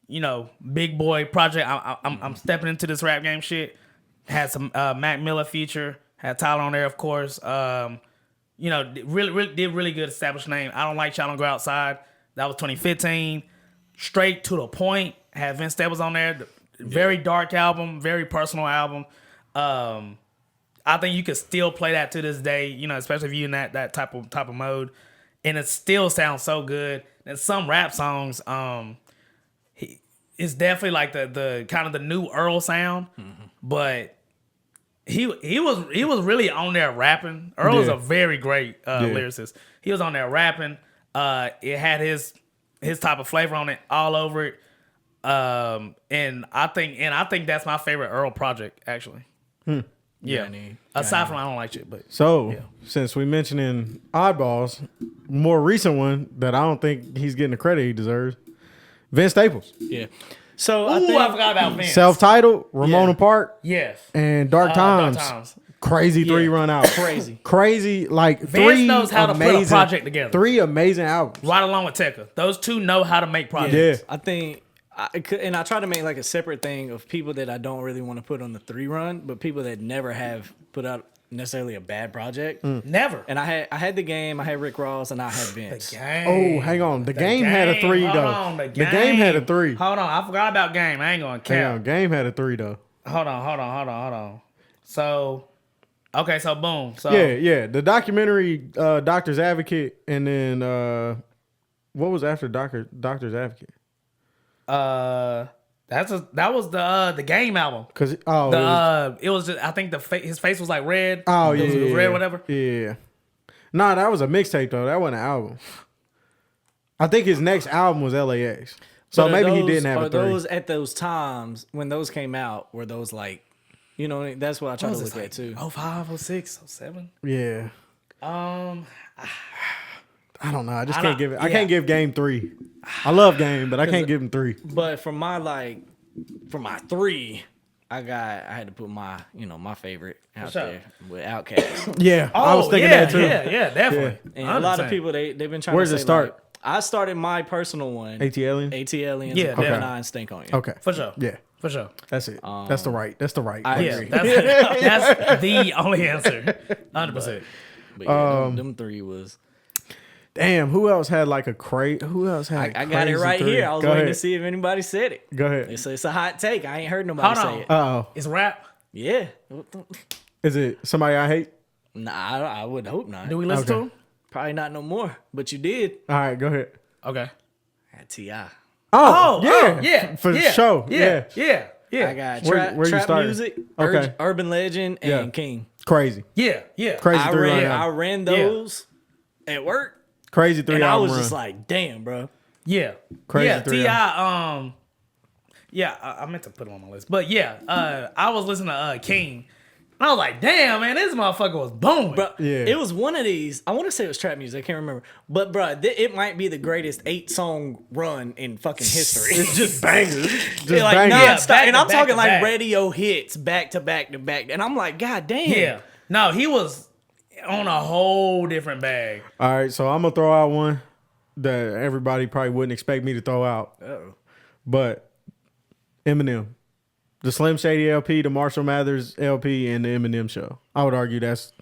you know, big boy project. I'm stepping into this rap game shit. Had some Mac Miller feature. Had Tyler on there, of course. You know, did really good established name. I don't like y'all don't go outside. That was 2015. Straight to the point. Had Vince Staples on there. Very dark album. Very personal album. I think you could still play that to this day. You know, especially if you in that type of mode, and it still sounds so good. And some rap songs, it's definitely like the kind of the new Earl sound, but he was really on there rapping. Earl is a very great lyricist. He was on there rapping. It had his type of flavor on it all over it. And I think that's my favorite Earl project actually. Yeah. Aside from I don't like shit, but So, since we mentioning oddballs, more recent one that I don't think he's getting the credit he deserves, Vince Staples. Yeah. So I forgot about Vince. Self-titled, Ramona Park, Yes. and Dark Times. Crazy 3-run out. Crazy, like Vince 3 knows how to put a amazing project together. 3 amazing albums. Right along with Tekka. Those two know how to make projects. Yeah. I think, and I try to make like a separate thing of people that I don't really want to put on the 3 run, but people that never have put out necessarily a bad project. Never. And I had the game, I had Rick Ross, and I had Vince. Game. Oh, hang on. The game had a 3 Hold though. on, the game had a 3. Hold on, I forgot about game. I ain't gonna Hang on, count. game had a 3 though. Hold on. So, okay, so boom. So Yeah. The documentary, Doctor's Advocate, and then what was after Doctor's Advocate? that was the game album. Cause It was just, I think his face was like red. Oh yeah, it was red, whatever. Yeah. Nah, that was a mixtape though. That wasn't an album. I think his next album was LAX. So But maybe he those- didn't have are a 3. those at those times when those came out, were those like, you know, that's what I try to look at too. 05, 06, 07. Yeah. Um, I don't know. I just I can't don't- give it. I yeah. can't give Game 3. I love Game, but I can't give him 3. But for my 3, I had to put my favorite out sure. there with Outkast. Yeah, I was thinking that too. Yeah, definitely. And a lot of 100%. people they've been trying Where's to it say start? like, I started my personal one. AT Alien. AT Aliens, Yeah, and okay. 9 Stink on You. Okay. For sure. Yeah, For sure. that's it. That's the right. That's the right. I Yeah, agree. that's the only answer. 100%. But yeah, them 3 was. Damn. Who else had like a crate? Who else had? I got it crazy right 3? here. I was Go waiting ahead. to see if anybody said it. Go ahead. It's a hot take. I ain't heard nobody Hold say on. it. Oh, It's rap. Yeah. is it somebody I hate? Nah, I would hope not. Do we listen Okay. to him? Probably not no more. But you did. All right, go ahead. Okay. At T.I. Oh, yeah, yeah. for yeah, sure. Yeah. Yeah, Yeah. I got Where you trap started? music, Okay. Urban Legend, and Yeah. King. crazy, Yeah. Yeah. crazy I 3 ran, right I now. ran those at work, Crazy 3 and I album was run. just like, damn, bro. Yeah. Crazy yeah. 3 T.I. Yeah, I meant to put it on my list. But yeah, I was listening to King. And I was like, damn, man, this motherfucker was booming. Bro, Yeah. it was one of these. I want to say it was trap music. I can't remember. But, bro, it might be the greatest 8-song run in fucking history. It's just bangers, just like bangers. Yeah, nonstop. back And to I'm back talking to like back. radio hits back to back to back. And I'm like, God damn. Yeah. No, he was on a whole different bag. All right, so I'm gonna throw out one that everybody probably wouldn't expect me to throw out, Uh-oh. but Eminem, the Slim Shady LP, the Marshall Mathers LP, and the Eminem Show. I would argue that's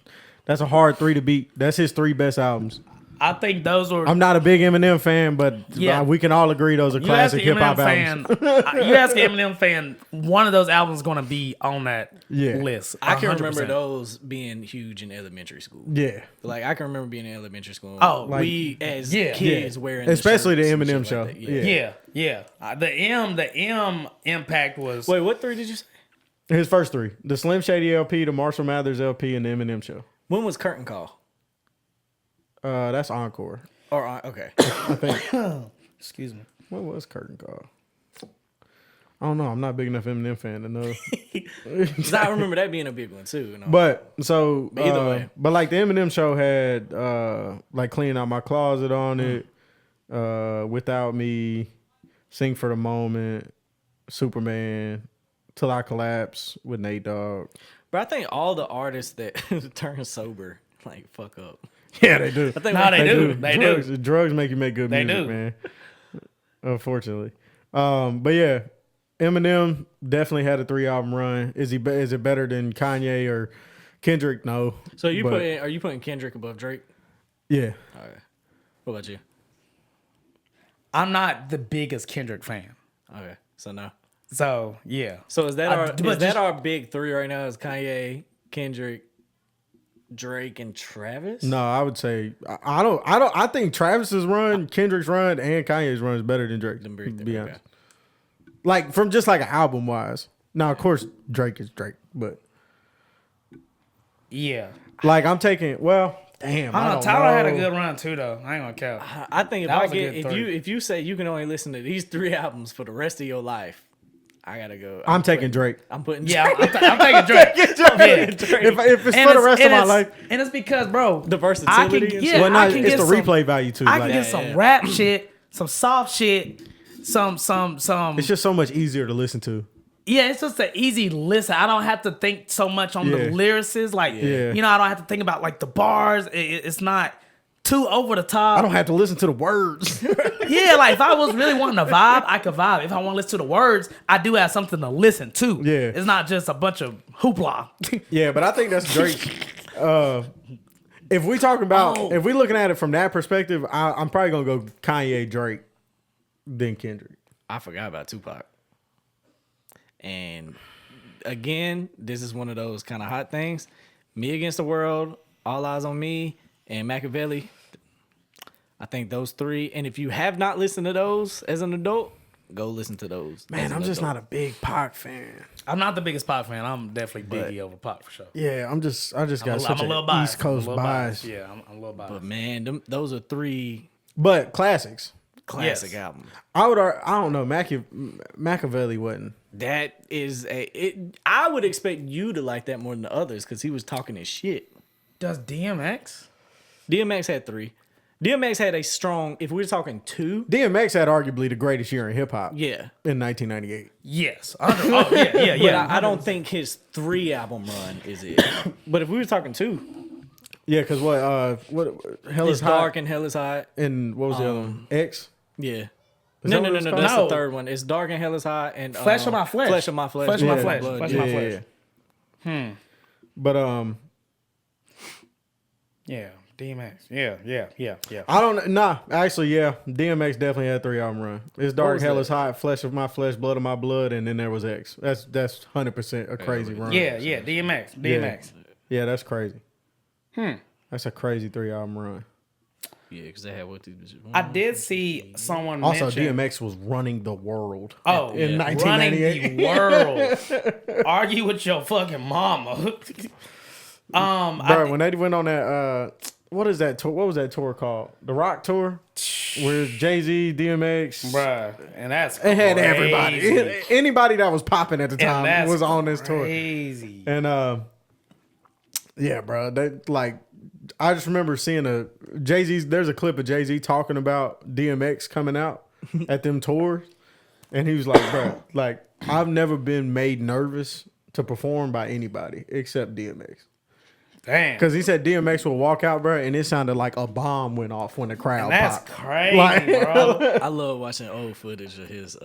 a hard 3 to beat. That's his 3 best albums. I think those were. I'm not a big Eminem fan, but Yeah. we can all agree those are You ask classic an hip hop Eminem albums. fan. You ask an Eminem fan, one of those albums is going to be on that Yeah. list. I can remember 100%. those being huge in elementary school. Yeah, Like, I can remember being in elementary school. Oh, like, we as yeah. kids Yeah. wearing Especially the shirts and Eminem shit show. like that. Yeah. Yeah. The M impact was. Wait, what 3 did you say? his first 3: the Slim Shady LP, the Marshall Mathers LP, and the Eminem Show. When was Curtain Call? That's Encore. Or okay. I think. Excuse me. What was Curtain Call? I don't know. I'm not a big enough Eminem fan to know. 'Cause I remember that being a big one too. You know? But so But either way. but like the Eminem Show had like Clean Out My Closet on it, Without Me, Sing for the Moment, Superman, Till I Collapse with Nate Dogg. But I think all the artists that turn sober like fuck up. Yeah, they do. I think Nah, they do. They drugs, do. Drugs make you make good They music, do. man. Unfortunately. But yeah, Eminem definitely had a 3-album run. Is it better than Kanye or Kendrick? No. So you But, are you putting Kendrick above Drake? yeah. All right. What about you? I'm not the biggest Kendrick fan. Okay. So no. So, yeah. So is that but is that just- our big 3 right now? Is Kanye, Kendrick, Drake, and Travis? No, I would say I think Travis's run, Kendrick's run, and Kanye's run is better than Drake. To be honest. Okay. Like from just like album wise. Now of course Drake is Drake, but Yeah. like I'm taking damn. I I don't know. don't Tyler had a know. good run, too, though. I ain't going to count. I think if That I was a get good 3. if you say you can only listen to these 3 albums for the rest of your life, I gotta go. I'm taking Drake. I'm putting Yeah, Drake. I'm taking Drake. Yeah. If it's for the rest of my life. And it's because, bro, The versatility I and can, shit. yeah, Well, no, I can it's get the some, replay value too. I like, can get some yeah. rap shit, some soft shit, some. it's just so much easier to listen to. Yeah, it's just an easy listen. I don't have to think so much on the Yeah. lyricists. Like, Yeah. you know, I don't have to think about like the bars. It's not too over the top. I don't have to listen to the words. Yeah, like if I was really wanting to vibe, I could vibe. If I want to listen to the words, I do have something to listen to. Yeah. It's not just a bunch of hoopla. Yeah, but I think that's Drake. If we talking about, if we looking at it from that perspective, I'm probably gonna go Kanye, Drake, then Kendrick. I forgot about Tupac. And again, this is one of those kind of hot things. Me Against the World, All Eyes on Me, and Machiavelli. I think those three. And if you have not listened to those as an adult, go listen to those. Man, I'm just not a big Pac fan. I'm not the biggest Pac fan. I'm definitely Biggie over Pac for sure. Yeah, I just got such I'm a little an biased. East Coast bias. Yeah, I'm a little biased. But man, those are three But classics. classic albums. I don't know. Machiavelli wasn't. That is I would expect you to like that more than the others because he was talking his shit. Does DMX? DMX had three. DMX had a strong, if we were talking two, DMX had arguably the greatest year in hip hop. yeah. In 1998. Yes. Yeah. But I don't think his 3 album run is it. But if we were talking two, Yeah, because what Hell it's is Hot Dark and Hell is Hot. and what was the other one? X. Yeah. that No. what it's called? That's No. the third one. It's Dark and Hell is Hot and Flesh of My Flesh. Flesh of My Flesh. Flesh of My Blood Flesh. Blood. Flesh of My Yeah. Flesh. But Yeah. DMX. Yeah. I don't. Nah, actually, yeah. DMX definitely had a 3 album run. It's Dark, was Hell that? is Hot, Flesh of My Flesh, Blood of My Blood, and then there was X. That's 100% a crazy run. Yeah. DMX. Yeah, that's crazy. That's a crazy 3 album run. Yeah, because they had what these. I did see someone Also, mention. DMX was running the world. Oh, in yeah. 1998. Running the world. Argue with your fucking mama. Bro, when they went on that, what is that tour? What was that tour called? The Rock Tour, where Jay-Z, DMX, Bruh, and that's it had crazy. everybody. Anybody that was popping at the And time that's was on this tour. Crazy. And yeah, bro, they like. I just remember seeing Jay-Z's. There's a clip of Jay-Z talking about DMX coming out at them tours, and he was like, "Bro, like I've never been made nervous to perform by anybody except DMX." Damn. Because he said DMX will walk out, bro, and it sounded like a bomb went off when the crowd That's popped. crazy, Like- bro. I love watching old footage of his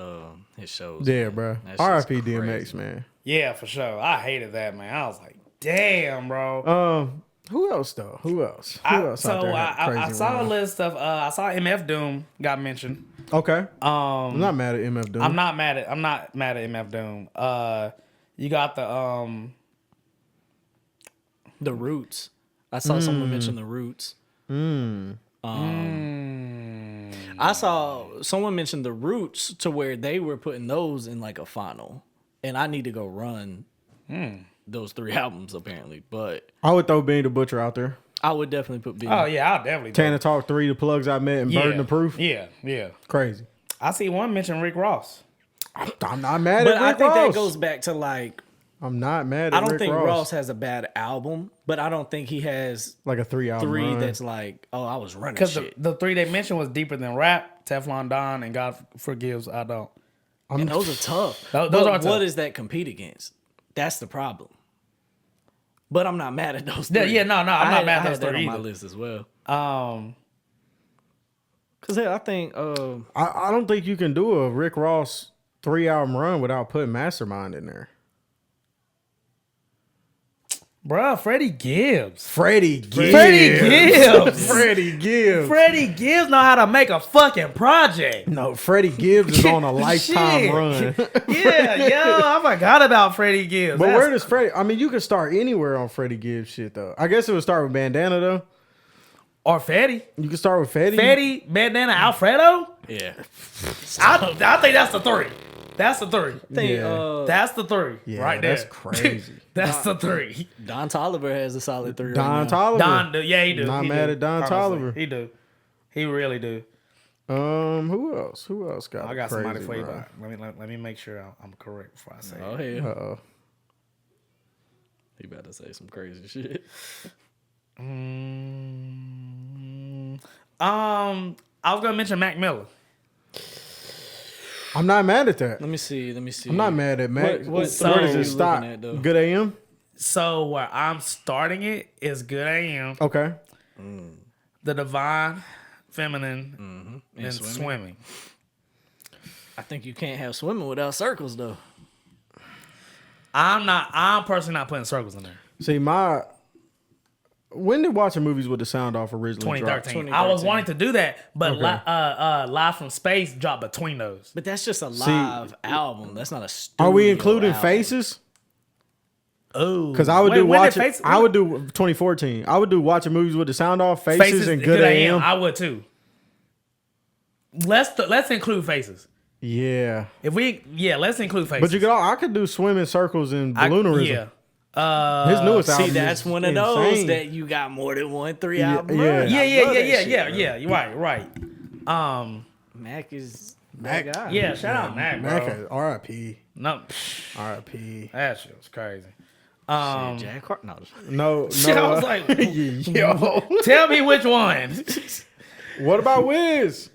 shows. Yeah, man. bro. That shit's R.I.P. crazy. DMX, man. Yeah, for sure. I hated that, man. I was like, damn, bro. Who else though? Who else? Who I else out there had a I crazy saw run? a list of I saw MF Doom got mentioned. Okay. I'm not mad at MF Doom. I'm not mad at MF Doom. You got The Roots. I saw someone mention the Roots. I saw someone mention the Roots to where they were putting those in like a final, and I need to go run those 3 albums apparently. But I would throw Benny the Butcher out there. I would definitely put Big. Oh yeah, I'll definitely do Tana it. Talk 3, The Plugs I Met, and Yeah. Burden of Proof. Yeah. Crazy. I see one mention Rick Ross. I'm not mad But at I Rick think Ross. that goes back to like I'm not mad at I don't Rick think Ross. Ross has a bad album, but I don't think he has Like a 3 album 3 run. that's like, oh, I was running Because shit. the 3 they mentioned was Deeper Than Rap, Teflon Don, and God Forgives I Don't. And those are tough. Those But are tough. what does that compete against? That's the problem. But I'm not mad at those 3. Yeah, no, I'm not mad at those I had that 3 on my either. list as well. Um, Because I think I don't think you can do a Rick Ross 3 album run without putting Mastermind in there. bruh, Freddie Gibbs. Freddie Gibbs. Freddie Gibbs. Freddie Gibbs. Freddie Gibbs know how to make a fucking project. No, Freddie Gibbs is on a lifetime Shit. run. Yeah, yo, I forgot about Freddie Gibbs. But That's- where does Freddie? I mean, you could start anywhere on Freddie Gibbs shit though. I guess it would start with Bandana though. or Fetty? You could start with Fetty. Fetty, Bandana, Alfredo? yeah. I think that's the 3. That's the 3. Yeah. That's the 3 Yeah, right there. that's crazy. That's the 3. Don Toliver has a solid 3 Don right now. Toliver. Don, yeah, he do. Not He mad do. at Don Honestly, Toliver. He do. He really do. Who else? Who else got? I got crazy somebody for you. run? But let me make sure I'm correct before I say Oh, it. hell. Uh-oh. He about to say some crazy shit. I was gonna mention Mac Miller. I'm not mad at that. Let me see. I'm not mad at Mac. What Where song does you it stop? looking at, though? Good AM. So where I'm starting it is Good AM, Okay. The Divine Feminine, And and Swimming? Swimming. I think you can't have swimming without circles though. I'm personally not putting circles in there. See, When did watching movies with the sound off originally drop? 2013. I was wanting to do that, but Live from Space dropped between those. But that's just a live album. That's not a studio Are we including album. Faces? Oh, Because I would I would do 2014. I would do watching movies with the sound off, Faces and Good AM. I would too. Let's include Faces. Yeah. Let's include Faces. But I could do Swimming Circles and Balloonerism. Yeah. His newest album. See, that's one of those that you got more than 1-3 album. yeah. Yeah. You're right. Mac is Mac guy. Yeah, shout out Mac, bro. Mac, R.I.P. No, R.I.P. that shit was crazy. Jack Hart. No. No. Shit, I was like, yo. tell me which one. What about Wiz?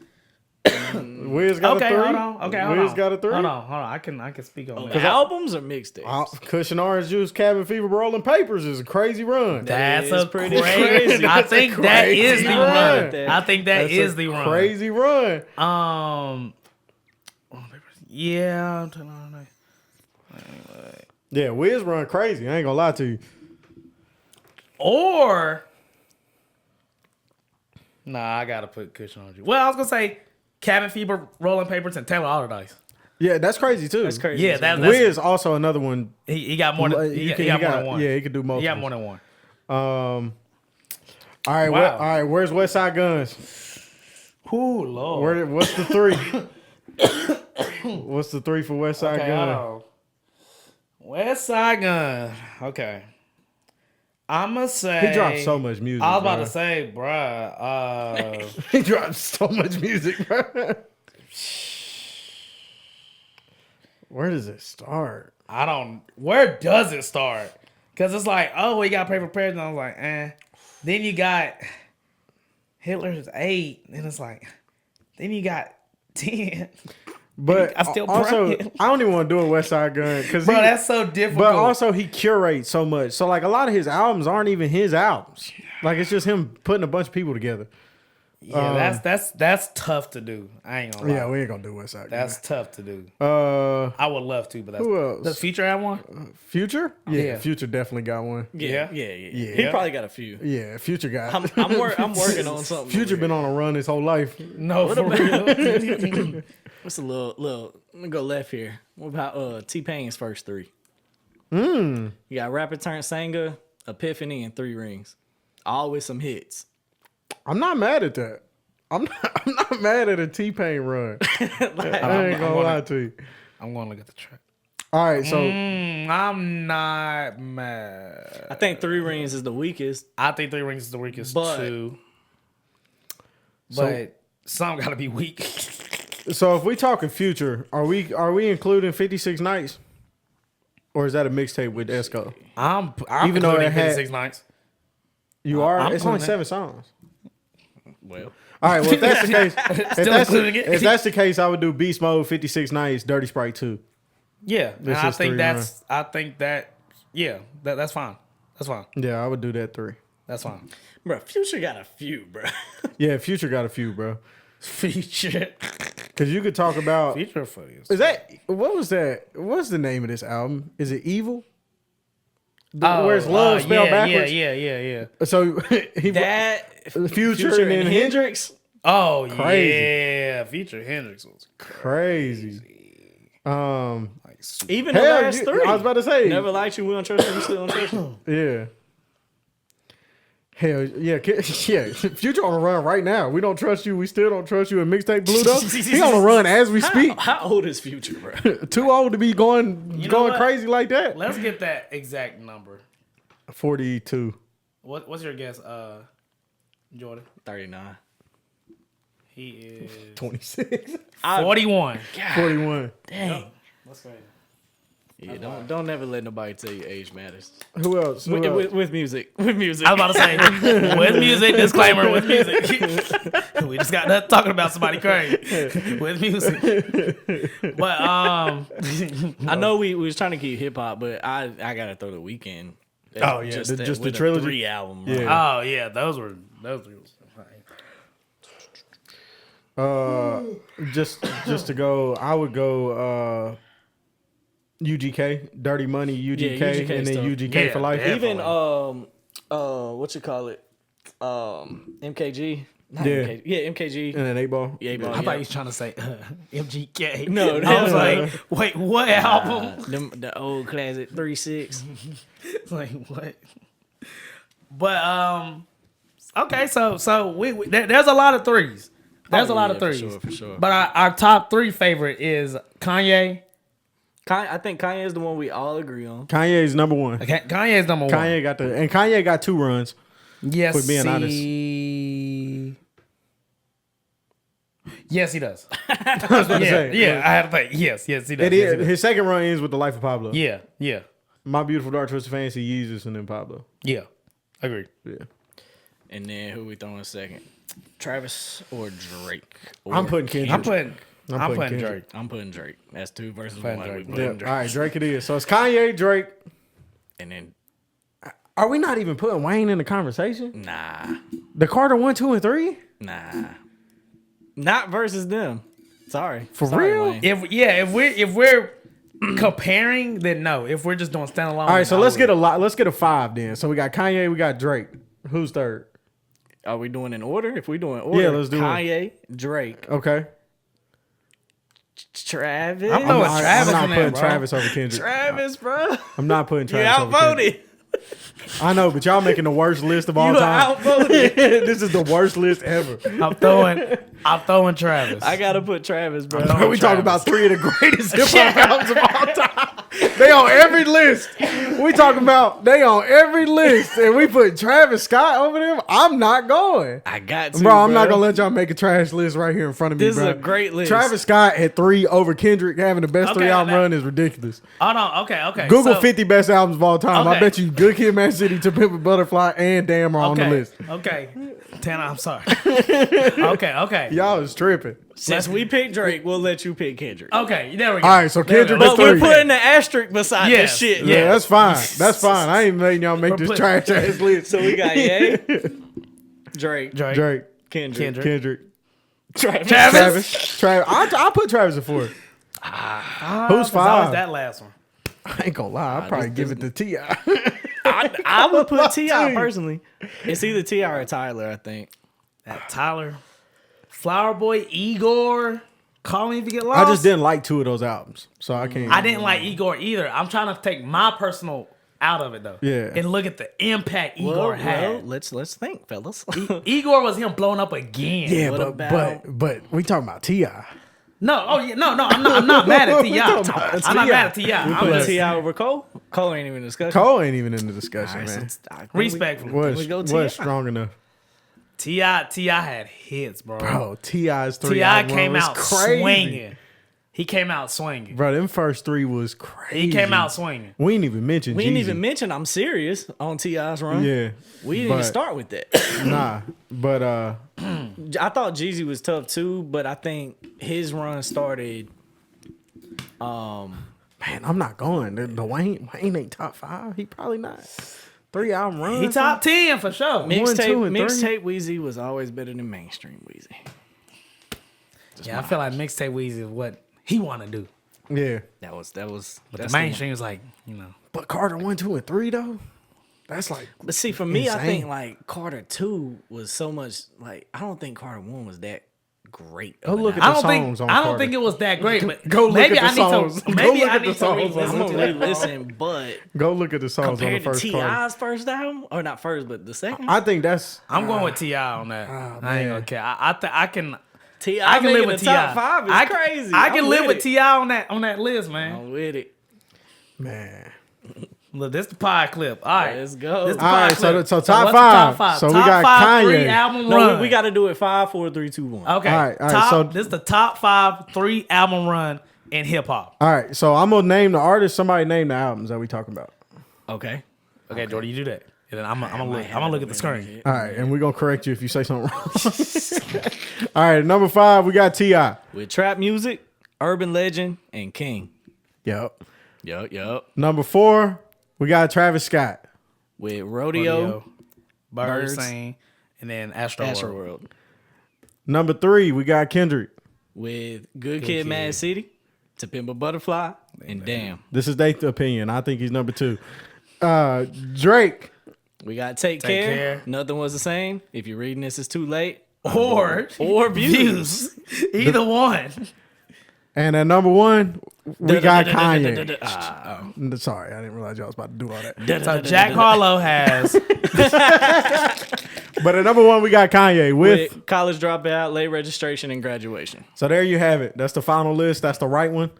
Wiz got a 3. Hold on. Okay, Wiz got a 3. Hold on. I can speak on that. Albums or mixtapes? Cushion Orange Juice, Cabin Fever, Rolling Papers is a crazy run. That's is a pretty crazy. crazy. I think that is the run. run. I think that That's is a the run. crazy run. Yeah. Yeah, Wiz run crazy. I ain't gonna lie to you. Or, I gotta put Cushion on you. Well, I was gonna say Cabin Fever, Rolling Papers, and Taylor Allardyce. Yeah, that's crazy too. That's crazy. Yeah, that's Wiz also another one. he got more than he got more than one. Yeah, he could do multiple. He got more than one. All right, Wow. all right. Where's West Side Guns? Ooh, Lord. What's the 3? What's the 3 for West Side Gun? hold on. West Side Gun. Okay. I'ma say He dropped so much music. I was about bro. to say, bruh. He dropped so much music, bro. Where does it start? Where does it start? Because it's like, oh, he got Paper President. I was like, eh. Then you got Hitler's 8. Then it's like, then you got 10. But I still also, praying. I don't even want to do a West Side Gun because Bro, that's so difficult. But also, he curates so much. So like a lot of his albums aren't even his albums. Like it's just him putting a bunch of people together. Yeah, that's tough to do. I ain't gonna lie. Yeah, we ain't gonna do West Side Gun. That's tough to do. I would love to, but that's who else? Does Future have one? Future? Yeah, Yeah. Future definitely got one. Yeah. He probably got a few. Yeah, Future got. I'm working on something. Future been on a run his whole life. No, for real. What's a little? Let me go left here. What about T-Pain's first 3? Hmm. You got Rapper Turned Singer, Epiphany, and 3 Rings. All with some hits. I'm not mad at that. I'm not mad at a T-Pain run. I ain't gonna lie to you. I'm gonna look at the track. All right, so I'm not mad. I think 3 Rings is the weakest. I think 3 Rings is the weakest too. So- But some gotta be weak. so if we talking Future, are we including 56 Nights, or is that a mixtape with Esco? I'm Even though it had 56 Nights. You are. I'm It's only including 7 songs. Well, All right. Well, if that's the case, including it. if that's the case, I would do Beast Mode, 56 Nights, Dirty Sprite 2. Yeah, and This I is think 3 that's. I think that. Yeah, that's fine. That's fine. Yeah, I would do that 3. That's fine. bro, Future got a few, bro. Yeah, Future got a few, bro. Feature. Because you could talk about. Feature funny. Is that what was that? What's the name of this album? Is it Evil? Where's love spelled backwards? Yeah. So he That Future and then Hendrix. Oh Crazy. yeah, Feature Hendrix was crazy. like super. Even the Hell, last 3. I was about to say. Never liked you. We don't trust you. We still don't trust you. Yeah. Hell yeah, yeah. Future on a run right now. We don't trust you. We still don't trust you. And mixtape Bluto. He on a run as we speak. How old is Future, bro? Too old to be going what? crazy like that. Let's get that exact number. 42. What's your guess, Jordan? 39. He is 26. 41. 41. Dang. That's crazy. Yeah, don't never let nobody tell you age matters. Who else? Who else? With music. With music. I was about to say, with music, disclaimer, with music. We just got done talking about somebody crazy. With music. But, I know we was trying to keep hip hop, but I gotta throw the Weeknd. Oh, yeah, just the with a trilogy? 3 album. Yeah. Bro. oh, yeah, those were. Just to go, I would go UGK, Dirty Money, UGK, UGK and then stuff. UGK Yeah, for life. definitely. Even What you call it? MKG. Not Yeah. MKG. Yeah, MKG. And an 8-ball. Yeah, I ball. thought Yeah. he was trying to say MGK. No, I was that- like, wait, what album? The old classic 3-6. Like what? But okay, so we there's a lot of threes. There's Oh, a lot yeah, of for threes. sure, for sure. But our top 3 favorite is Kanye. I think Kanye is the one we all agree on. Kanye's number one. Okay, Kanye's number 1. Kanye got 2 runs. Yes, for being honest. Yes, he does. I was about to say. Yeah, I had to think. Yes, he does. It Yes, he is. does. His second run ends with The Life of Pablo. Yeah. My Beautiful Dark Twisted Fantasy, Yeezus, and then Pablo. Yeah. Agreed. Yeah. And then who we throwing second? Travis or Drake? Or I'm putting Kendrick. I'm putting Kendrick. Drake. I'm putting Drake. That's 2 versus Putting 1. Drake. We putting Yeah. Drake. All right, Drake it is. So it's Kanye, Drake. And then Are we not even putting Wayne in the conversation? nah. The Carter 1, 2, and 3? Nah. Not versus them. Sorry. For Sorry, real? Wayne. If we're comparing, then no. If we're just doing standalone, All right, so let's get a 5 then. So we got Kanye, we got Drake. Who's third? Are we doing in order? If we doing order, Yeah, let's do it. Kanye, Drake, Okay. Travis. I'm throwing Travis I'm not in there, putting bro. Travis over Kendrick. Travis, bro. I'm not putting You Travis over Kendrick. outvoted. I know, but y'all making the worst list of all You time. outvoted. This is the worst list ever. I'm throwing Travis. I gotta put Travis, bro. We talking about 3 of the greatest hip hop albums of all time. They on every list. We talking about they on every list, and we put Travis Scott over them. I'm not going, I got to, bro. I'm not gonna let y'all make a trash list right here in front of me. This is bro. a great list. Travis Scott at 3 over Kendrick having the best Okay, 3 album now- run is ridiculous. Oh no, okay. Google So- 50 best albums of all time. I Okay. bet you Good Kid, Mad City, To Pimp a Butterfly, and Damn are on the list. Okay. Tana, I'm sorry. Okay. Y'all is tripping. Since we picked Drake, we'll let you pick Kendrick. Okay, there we go. All right, so There we Kendrick go. is But we're 3. putting the asterisk beside Yes, this shit. Yeah, yeah. that's fine. That's fine. I ain't letting y'all make this put- trash ass list. So we got Ye, Drake, Drake, Kendrick, Kendrick, Travis. Travis. I'll put Travis at 4. Who's It's always 5? that last one. I ain't gonna lie. I'd probably give it to T.I. I would put T.I. personally. It's either T.I. or Tyler, I think. That Tyler, Flower Boy, Igor, Call Me If You Get Lost. I just didn't like 2 of those albums, so I can't. I didn't like Igor either. I'm trying to take my personal out of it though. Yeah. And look at the impact Igor had. let's think, fellas. Igor was him blowing up again. Yeah, What but, about- but we talking about T.I. No, I'm not mad at T.I. talking about I'm not T.I. mad at T.I. I'm Put just T.I. over Cole. Cole ain't even in discussion. Cole ain't even in the discussion, Alright, man. so I think respectful. Was we go T.I. was strong enough, T.I. had hits, bro. bro. T.I.'s 3 T.I. album came was out crazy. swinging. He came out swinging. Bro, them first 3 was crazy. He came out swinging. We ain't even mentioned. We didn't Jeezy. even mention I'm serious on T.I.'s run. Yeah, We didn't even start with that. Nah, but I thought Jeezy was tough too, but I think his run started. man, I'm not going. The Wayne ain't top 5. He probably not. 3 album run. He top 10 for sure. Mixtape, 2, and 3. mixtape Weezy was always better than mainstream Weezy. Yeah, I feel like mixtape Weezy is what he want to do. Yeah, That was. But that's the the mainstream is like, you know. but Carter 1, 2, and 3 though. That's like But see, for me, I Insane. think like Carter 2 was so much like I don't think Carter 1 was that great. Go of an look at album. the songs on I don't Carter. think it was that great, but Go look maybe at the I need songs. to Go maybe look I at the need to songs on re-listen I'm to gonna it. re-listen, but Go look at the songs on the compared to first Carter. T.I.'s first album, or not first, but the second, I think that's I'm going with T.I. on that. I ain't man. gonna care. I can T.I. I can live with the T.I. top 5 is I, crazy. I can I'm live with it. T.I. on that list, man. I'm with it. man. Look, this the pie clip. All right, Let's go. This the All pie right, clip. so what's top the 5. So we top got 5 Kanye. 3 album No, run. we got to do it 5, 4, 3, 2, 1. Okay. All right, top, so- this is the top 5 3 album run in hip hop. All right, so I'm gonna name the artist. Somebody name the albums that we talking about. Okay. Okay, Jordy, you do that. And then I'm gonna look at the screen. All right, and we're gonna correct you if you say something wrong. All right, number 5, we got T.I. With trap music, urban legend, and king. Yep. Yup. Number 4, we got Travis Scott. With rodeo, Bird Birds. Sing, and then Astro Astro World. World. Number 3, we got Kendrick. With Good Kid, Mad City, To Pimp a Butterfly, and Damn. This is their opinion. I think he's number 2. Drake. We got Take Care. Nothing Was the Same. If you're reading this, it's too late. Or Views. Either one. And at number 1, we got Kanye. Kanye. Sorry, I didn't realize y'all was about to do all that. So Jack Harlow has But at number 1, we got Kanye with. College Dropout, Late Registration, and Graduation. So there you have it. That's the final list. That's the right one.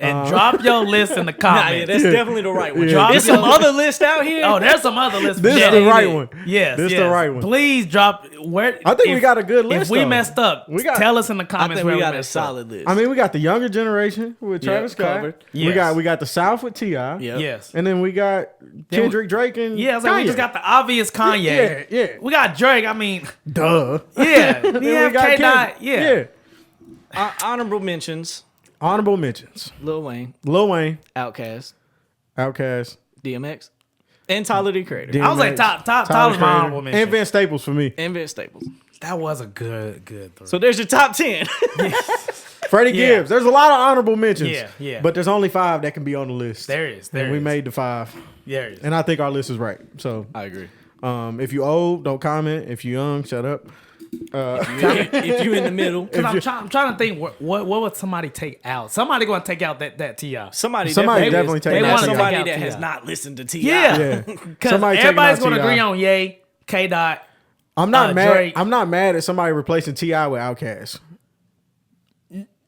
and drop your list in the Nah, comments. yeah, that's definitely the right one. Yeah. There's some other list out here. Oh, there's some other lists. This is Yeah, the yeah, right yeah. one. Yes, This yes. the right one. Please drop where. I think we got a good list, If we though. messed up, We got- tell us in the I comments think where we got a messed up. solid list. I mean, we got the younger generation with Travis Scott. covered. Yes. We got the South with T.I. Yep. Yes. And then we got Kendrick, Drake, and Yeah, it's like we Kanye. just got the obvious Kanye. Yeah, yeah. We got Drake. I mean, Duh. yeah. Then We have got K. Dot. Kendrick. Yeah. Honorable mentions: Honorable mentions: Lil Wayne, Lil Wayne, Outkast, Outkast, DMX, and Tyler the Creator. I was like DMX, Tyler's my Creator, honorable mention. and Vince Staples for me. And Vince Staples. That was a good three. So there's your top 10. Freddie Yeah. Gibbs. There's a lot of honorable mentions. Yeah, yeah. But there's only 5 that can be on the list. There is. and we made the 5. There is. And I think our list is right. So I agree. if you old, don't comment. If you young, shut up. If you in the middle, Because I'm trying to think what would somebody take out? Somebody going to take out that T.I. somebody definitely take they that want T.I. somebody Take out that has T.I. not listened to T.I. Yeah. Because Somebody taking everybody's out going to T.I. agree on Ye, K. Dot. I'm not mad. Drake. I'm not mad at somebody replacing T.I. with Outkast.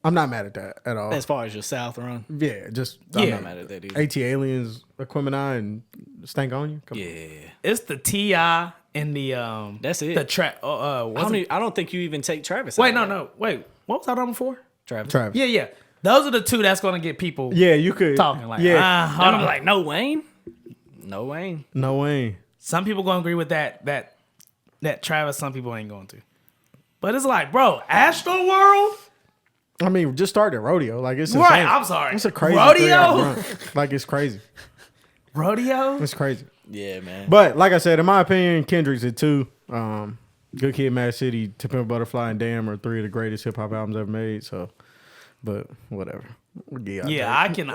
I'm not mad at that at all. As far as your South run, Yeah, just I'm Yeah. not mad at that either. AT Aliens, Aquemini, and Stank on you. Come on. Yeah, It's the T.I. and the That's it. The track. I don't think you even take Travis. Wait, out no. Wait, what was our number 4? Travis. Travis. Yeah. Those are the 2 that's going to get people Yeah, you could talking. Like, yeah, And I'm like, no Wayne, no Wayne. no way. some people going to agree with that Travis. Some people ain't going to. But it's like, bro, Astro World. I mean, just start at rodeo. Like it's Right, insane. I'm sorry. It's a crazy Rodeo? 3-hour run. Like it's crazy. Rodeo. It's crazy. Yeah, man. But like I said, in my opinion, Kendrick's at 2. Good Kid, Mad City, To Pimp a Butterfly, and Damn are 3 of the greatest hip hop albums ever made. So, but whatever. Yeah, I can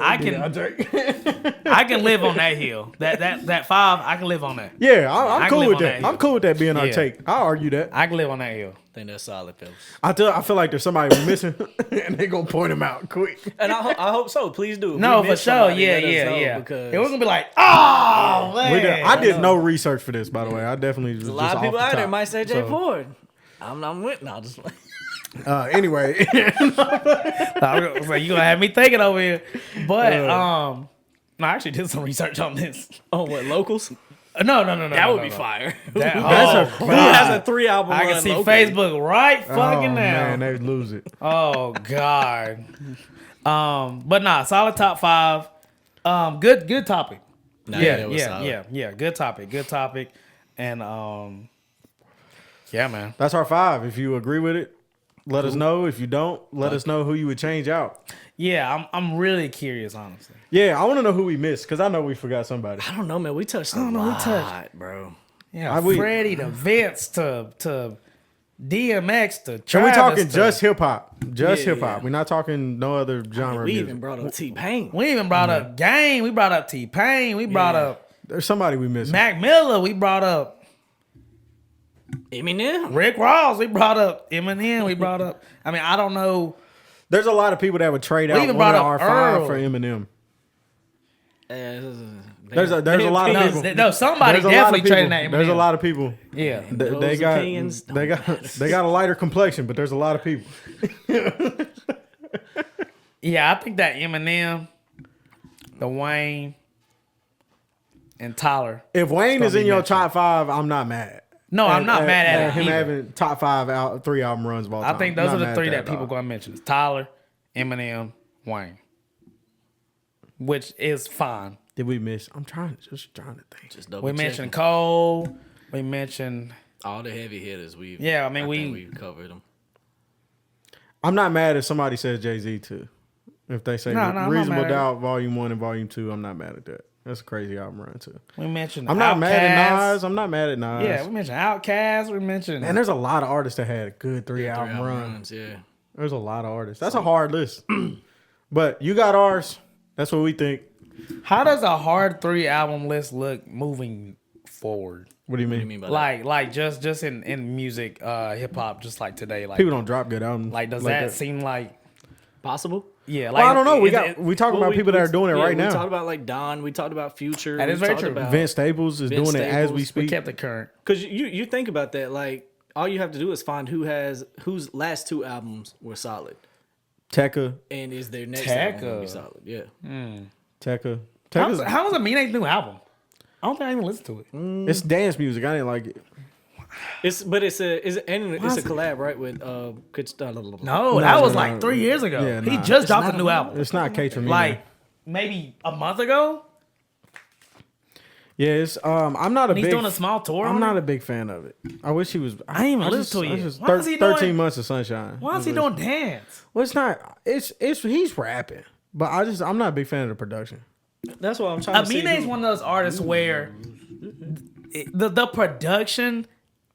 live on that hill. That 5, I can live on that. Yeah, I I'm can cool live with on that. that I'm hill. cool with that being our Yeah. take. I'll argue that. I can live on that hill. I think that's solid, fellas. I feel like there's somebody we're missing, and they gonna point them out quick. And I hope so. Please do. If No, we for miss sure. somebody, Yeah. let us know, Because Because we're gonna be like, oh man. I did no research for this, by the way. I definitely was a just lot of off people the out there top. might say So, J.Ford. I'm with. No, just Anyway, So you gonna have me thinking over here. But no, I actually did some research on this. oh, what locals? No. That would be fire. That- That's oh, Who has a God. 3-album I run? can see locally? Facebook right fucking oh, now. man, they lose it. Oh God. But nah, solid top 5. Good topic. Nah, yeah, that was solid. yeah. Good topic. And yeah, man. That's our 5. If you agree with it, let us know. If you don't, let us know who you would change out. Yeah, I'm really curious, honestly. Yeah, I want to know who we missed because I know we forgot somebody. I don't know, man. We touched a know, we lot, touched- bro. Yeah, we- Freddie to Vince to DMX to And Travis. we talking to- just hip hop, just Yeah. hip hop. We're not talking no other genre. We of even music. brought up T-Pain. We even brought up Game. We brought up T-Pain. We brought up There's somebody we missed. Mac Miller. We brought up Eminem. Rick Ross. We brought up Eminem. We brought up. I mean, I don't know. There's a lot of people that would trade out even one of brought our up 5 Earl. for Eminem. There's a lot of No, people. no, somebody There's a lot of definitely people. trading that Eminem. There's a lot of people. Yeah. They Those got opinions don't they got a lighter complexion, but there's a lot of people. Yeah, I think that Eminem, the Wayne, and Tyler. If Wayne is be in your mentioned. top 5, I'm not mad. No, I'm not mad at it him either. having top 5 3 album runs of all I time. think those Not are the mad 3 at that at people all. going to mention. It's Tyler, Eminem, Wayne. Which is fine. Did we miss? I'm trying to think. Just double We checking. mentioned Cole. We mentioned... all the heavy hitters. We've Yeah, I mean, think we- we've covered them. I'm not mad if somebody says Jay-Z too. If they say No, I'm not Reasonable mad at Doubt Volume 1 and Volume 2, I'm not mad at that. That's a crazy album run too. We mentioned I'm not mad at Outkast. Nas. I'm not mad at Nas. Yeah, we mentioned Outkast. We mentioned... And there's a lot of artists that had a good 3 album 3 run. runs, yeah. There's a lot of artists. That's a hard list. But you got ours. That's what we think. How does a hard 3 album list look moving forward. What do you What do you mean? mean by that? Like just in music, hip hop, just like today. Like People don't drop good albums. like does like that seem like Possible? yeah? Well, I don't know. is We talk about people that are doing it right We now. talked about like Don. We talked about Future. That is we very talked true. about- Vince Staples is Vince doing it as we Staples. we speak. kept it current. Because you think about that, like all you have to do is find whose last 2 albums were solid, Tekka. and is their next album gonna be Tekka. solid? Yeah, Tekka. How Tekka's, was Aminé's new album? I don't think I even listened to it. it's dance music. I didn't like it. it's a collab, right? With No, No, that was no, like no. 3 years ago. Yeah, He nah. just dropped not a new a- album. It's not Kate for me. Like maybe a month ago. yeah, it's I'm not a And he's big. doing a small tour. I'm on not it? a big fan of it. I wish he was. I ain't even I listened to it I yet. just Why is he 13 doing- months of sunshine. Why is he doing dance? Well, it's not. It's he's rapping, but I'm not a big fan of the production. That's what I'm trying to see. Aminé's one of those artists where the production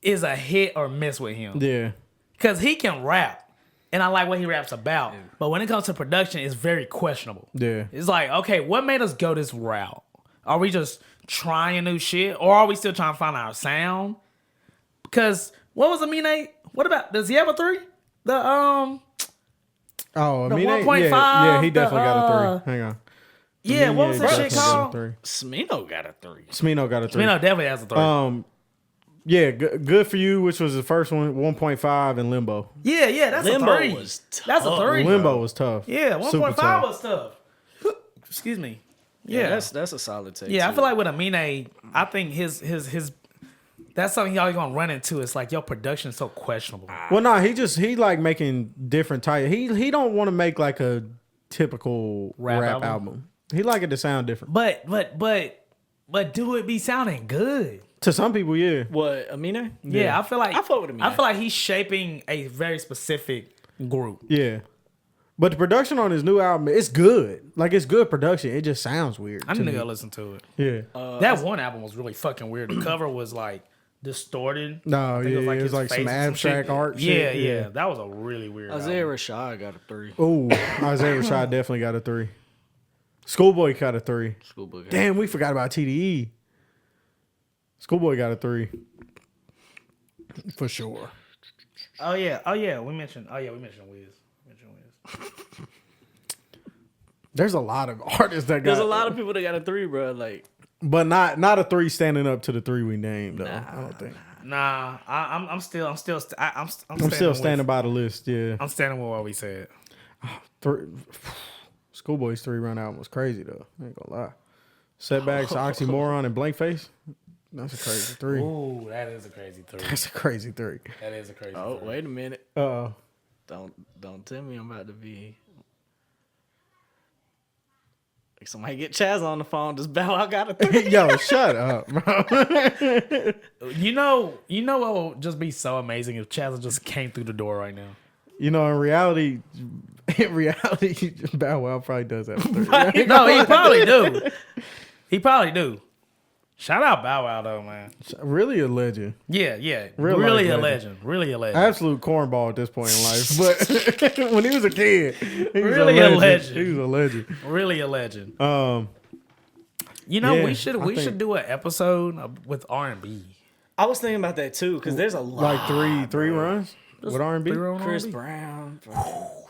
is a hit or miss with him. Yeah, Because he can rap, and I like what he raps about. But when it comes to production, it's very questionable. yeah. It's like, okay, what made us go this route? Are we just trying new shit, or are we still trying to find our sound? Because what was Aminé? What about? Does he have a 3? The Oh, I The mean, 1.5, yeah, he definitely got a the, 3. Hang on. yeah, what was that definitely shit got a called? 3. Smino got a 3. Smino got a 3. Smino definitely has a 3. Yeah, good for you, which was the first one, 1.5, and Limbo. yeah, that's Limbo a 3. was tough. That's a 3. Limbo was tough. Yeah, Super 1.5 tough. was tough. Excuse me. Yeah, Yeah, that's a solid take. yeah. I too. feel like with Aminé, I think his that's something y'all gonna run into. It's like your production is so questionable. Well, no, he like making different type. He don't want to make like a typical Rap rap album? album. He like it to sound different. But do it be sounding good? To some people, yeah. what Aminé? Yeah, I feel like I fuck with Aminé. I feel like he's shaping a very specific group. Yeah. But the production on his new album, it's good. Like, it's good production. It just sounds weird. I to need to me. go listen to it. Yeah. That one album was really fucking weird. The cover was like distorted. No, I think yeah, it was his like some face and abstract shit. art Yeah, shit. yeah, that was a really weird. Isaiah album. Rashad got a 3. Oh, Isaiah Rashad definitely got a 3. Schoolboy got a 3. Schoolboy. Damn, we forgot about TDE. Schoolboy got a 3. For sure. Oh yeah, we mentioned Wiz. There's a lot of artists that got. There's a lot of people that got a 3, bro. Like, but not a 3 standing up to the 3 we named though. I don't think. Nah, I'm still Standing by the list. Yeah. I'm standing with what we said. Three, Schoolboy's 3 run album was crazy though. I ain't gonna lie. Setbacks, Oxymoron, and Blank Face. That's a crazy 3. Ooh, that is a crazy 3. That's a crazy 3. That is a crazy. oh, 3. wait a minute. Uh Don't tell me I'm about to be. Like somebody get Chaz on the phone. Just Bow Wow got a 3. Yo, shut up, bro. You know what would just be so amazing if Chaz just came through the door right now. You know, in reality, Bow Wow probably does have a 3. No, he probably do. He probably do. Shout out Bow Wow though, man. Really a legend. Yeah. Real really life a legend. legend. Really a legend. Absolute cornball at this point in life. But when he was a kid, he was Really a legend. He was a legend. Really a legend. Yeah, we I should think- do an episode with R&B. I was thinking about that too, because there's a lot. Like three runs with R&B. Chris R&B. Brown.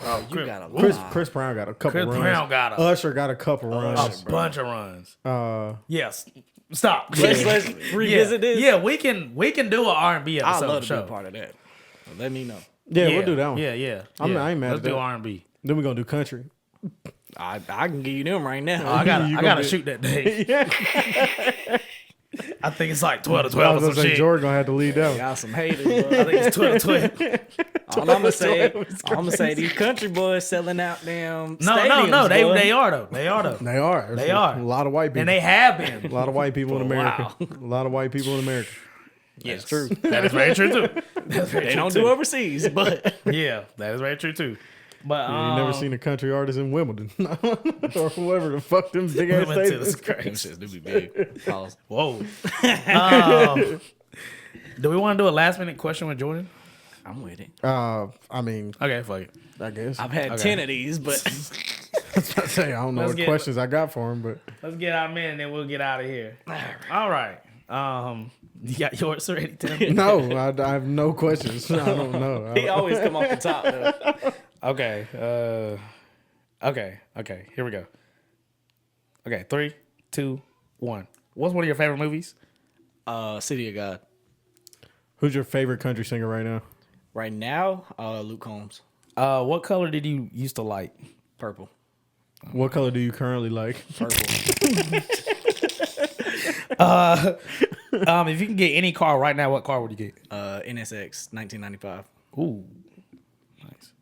Oh, you got a lot. Chris Brown got a couple Chris runs. Brown got a Usher got a couple runs. bunch of runs. Yes. Stop. Let's revisit this. Yeah, we can do an R&B I'd episode. love to show. be a part of that. Let me know. Yeah, we'll do that one. Yeah. I ain't mad Let's at that. do R&B. Then we're gonna do country. I can give you them right now. I You gotta gonna be- shoot that day. I think it's like 12 to I 12 was or gonna some say shit. George gonna have to lead that one. Got some haters. I Bro. think it's 12 to 12. All I'm gonna say these country boys selling out damn. No. stadiums, boy. They are though. They are though. They are. They are. A lot of white people. And they have been. a lot of white people in For a America. while. A lot of white people in America. Yes, true. That is very true too. That's very They true, don't too. do overseas, but Yeah, that is very true too. But You never seen a country artist in Wimbledon or whoever the fuck them big ass Wimbledon stadiums. is them crazy. shits do be big. Pause. Whoa. Do we want to do a last minute question with Jordan? I'm with it. I mean, Okay, fuck it. I guess. I've had 10 of these, but I say I don't know Let's what get- questions I got for him, but Let's get our men and then we'll get out of here. All right. You got yours already, Tim? No, I have no questions. I don't know. He always come off the top though. Okay. Okay. Here we go. Okay. 3, 2, 1. What's one of your favorite movies? City of God. Who's your favorite country singer right now? Right now, Luke Combs. What color did you used to like? Purple. What color do you currently like? Purple. If you can get any car right now, what car would you get? NSX 1995. Ooh, nice.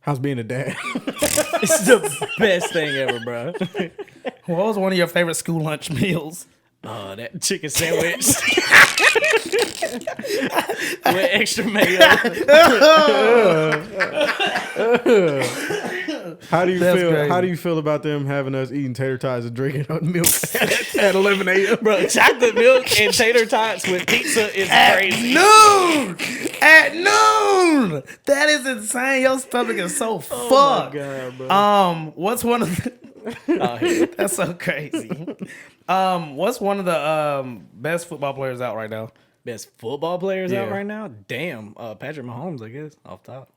How's being a dad? It's the best thing ever, bro. What was one of your favorite school lunch meals? That chicken sandwich with extra mayo. How do you That's feel? crazy. How do you feel about them having us eating tater tots and drinking milk at 11 a.m.? Bro, chocolate milk and tater tots with pizza is crazy. Noon! At noon! That is insane. Your stomach is so fucked. Oh my God, bro. What's one of the That's so crazy. What's one of the best football players out right now? Best football players out Yeah. right now? Damn. Patrick Mahomes, I guess, off top.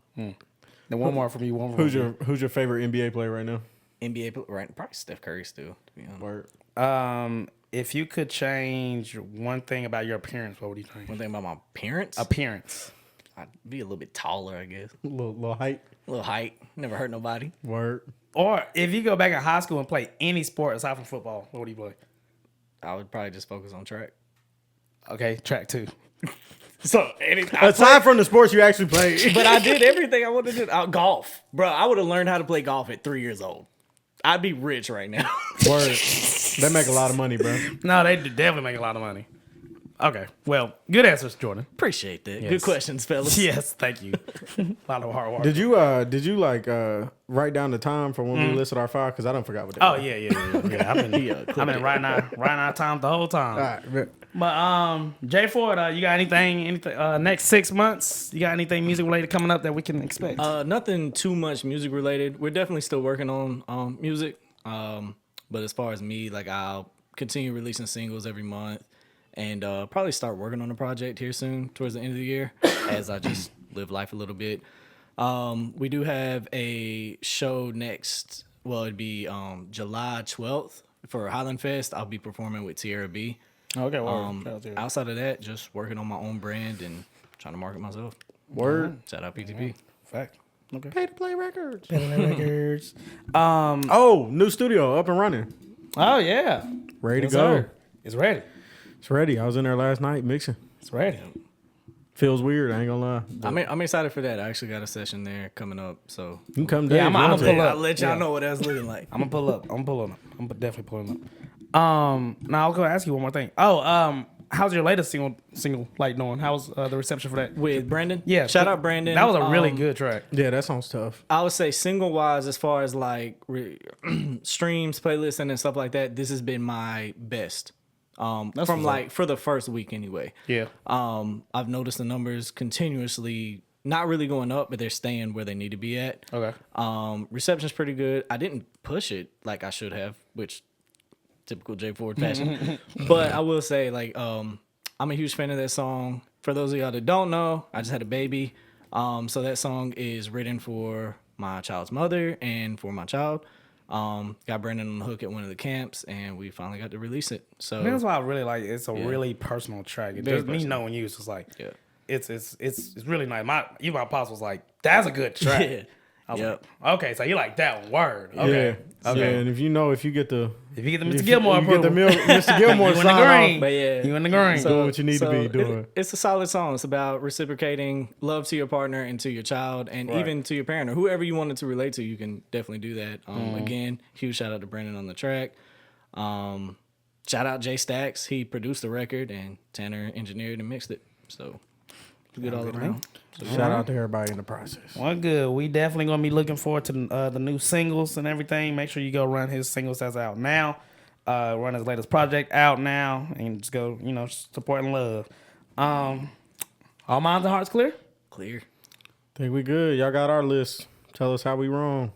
Then one more from you. One more. Who's your favorite NBA player right now? NBA, right? Probably Steph Curry still, to be honest. Word. If you could change one thing about your appearance, what would you change? One thing about my appearance, Appearance. I'd be a little bit taller, I guess. Little height. A little height. Never hurt nobody. Word. Or if you go back in high school and play any sport aside from football, what would you play? I would probably just focus on track. Okay, track 2. So, Aside from the sports you actually play. but I did everything I wanted to do. Golf. Bro, I would have learned how to play golf at 3 years old. I'd be rich right now. Word. They make a lot of money, bro. No, they definitely make a lot of money. Okay, well, good answers, Jordan. Appreciate that. Yes. Good questions, fellas. Yes, thank you. A lot of hard work. Did you like write down the time for when we listed our 5? Because I don't forgot what that Oh was. yeah. I've been writing our time the whole time. All right, bet. But J.Ford, you got anything next 6 months? You got anything music related coming up that we can expect? Nothing too much music related. We're definitely still working on music. But as far as me, like I'll continue releasing singles every month and probably start working on a project here soon towards the end of the year as I just live life a little bit. We do have a show next. Well, it'd be July 12th for Highland Fest. I'll be performing with Tierra B. Okay, well, Outside of that, just working on my own brand and trying to market myself. Word. Shout out PTP. fact. Okay. Pay to play records. Records. Oh, new studio up and running. Oh yeah, Ready to Yes, go. sir. It's ready. It's ready. I was in there last night mixing. It's ready. Feels weird. I ain't gonna lie. I'm excited for that. I actually got a session there coming up, so You can come Yeah, down. I'm if you pull want to. up. I'll let y'all Yeah. know what that's looking like. I'm gonna pull up. I'm definitely pulling up. Now I'll go ask you one more thing. How's your latest single like doing? How's the reception for that? With Brandon? Yeah, Shout out Brandon. That was a really good track. Yeah, that sounds tough. I would say single wise, as far as like streams, playlists, and then stuff like that, this has been my best. From what's like for the first week anyway. Yeah. I've noticed the numbers continuously not really going up, but they're staying where they need to be at. Okay. Reception's pretty good. I didn't push it like I should have, which typical J.Ford fashion. But I will say, like, I'm a huge fan of that song. For those of y'all that don't know, I just had a baby. So that song is written for my child's mother and for my child. Got Brandon on the hook at one of the camps, and we finally got to release it. So That's why I really like it. It's a really personal track. It Very just me personal. knowing you, it's just like Yeah. it's really nice. My pops was like, that's a good track. Yeah. I was Yep. like, okay, so you like that one word. Okay. Yeah. Okay. Yeah, and if you get the If you get the if Mr. Gilmore you get the approval, Mr. Gilmore you in the sign green. off. But yeah. You in the green. Doing what you need to be doing. It's a solid song. It's about reciprocating love to your partner and to your child and even to your parent or whoever you wanted to relate to. You can definitely do that. Again, huge shout out to Brandon on the track. Shout out Jay Stacks. He produced the record and Tanner engineered and mixed it. So good all around. Shout out to everybody in the process. Well, good. We definitely gonna be looking forward to the new singles and everything. Make sure you go run his singles that's out now. Run his latest project out now, and just go, support and love. All minds and hearts clear. Clear. Think we good. Y'all got our list. Tell us how we wrong.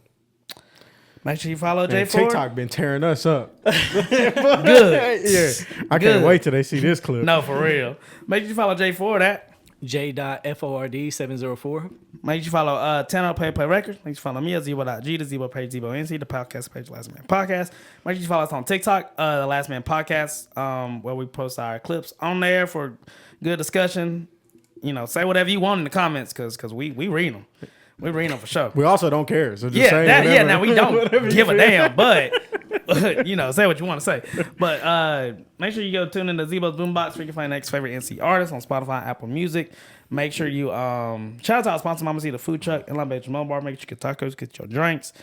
Make sure you follow Man, J.Ford. TikTok been tearing us up. Good. Yeah, I Good. can't wait till they see this clip. No, for real. Make sure you follow J.Ford at. J.Ford704. Make sure you follow 10 Up Play Records. Make sure you follow me at Zebo.G, the Zebo page, Zebo NC, the podcast page, Last Man Podcast. Make sure you follow us on TikTok, the Last Man Podcast, where we post our clips on there for good discussion. You know, say whatever you want in the comments because we read them. We read them for sure. We also don't care. So just say whatever. Now we don't give a damn, but you know, say what you want to say. But make sure you go tune into Zebo's Boombox where you can find the next favorite NC artist on Spotify, Apple Music. Make sure you shout out to our sponsor, Mama C, the food truck, and Lumber Mo Bar. Make sure you get tacos, get your drinks.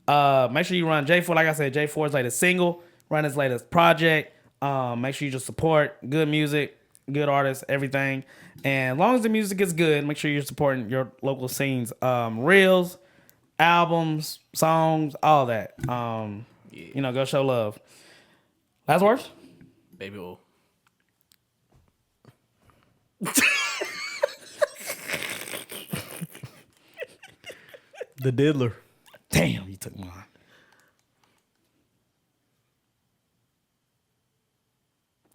Make sure you run J.Ford. Like I said, J.Ford's latest single, run his latest project. Make sure you just support good music, good artists, everything. And as long as the music is good, make sure you're supporting your local scenes. Reels, albums, songs, all that. You know, go show love. Last words? Baby oil. The diddler. Damn, you took mine.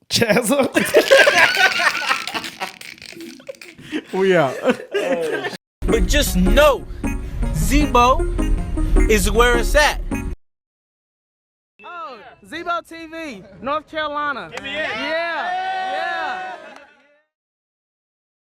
Chazza. We out. But just know, Zebo is where it's at. Oh, Zebo TV, North Carolina. Give me in.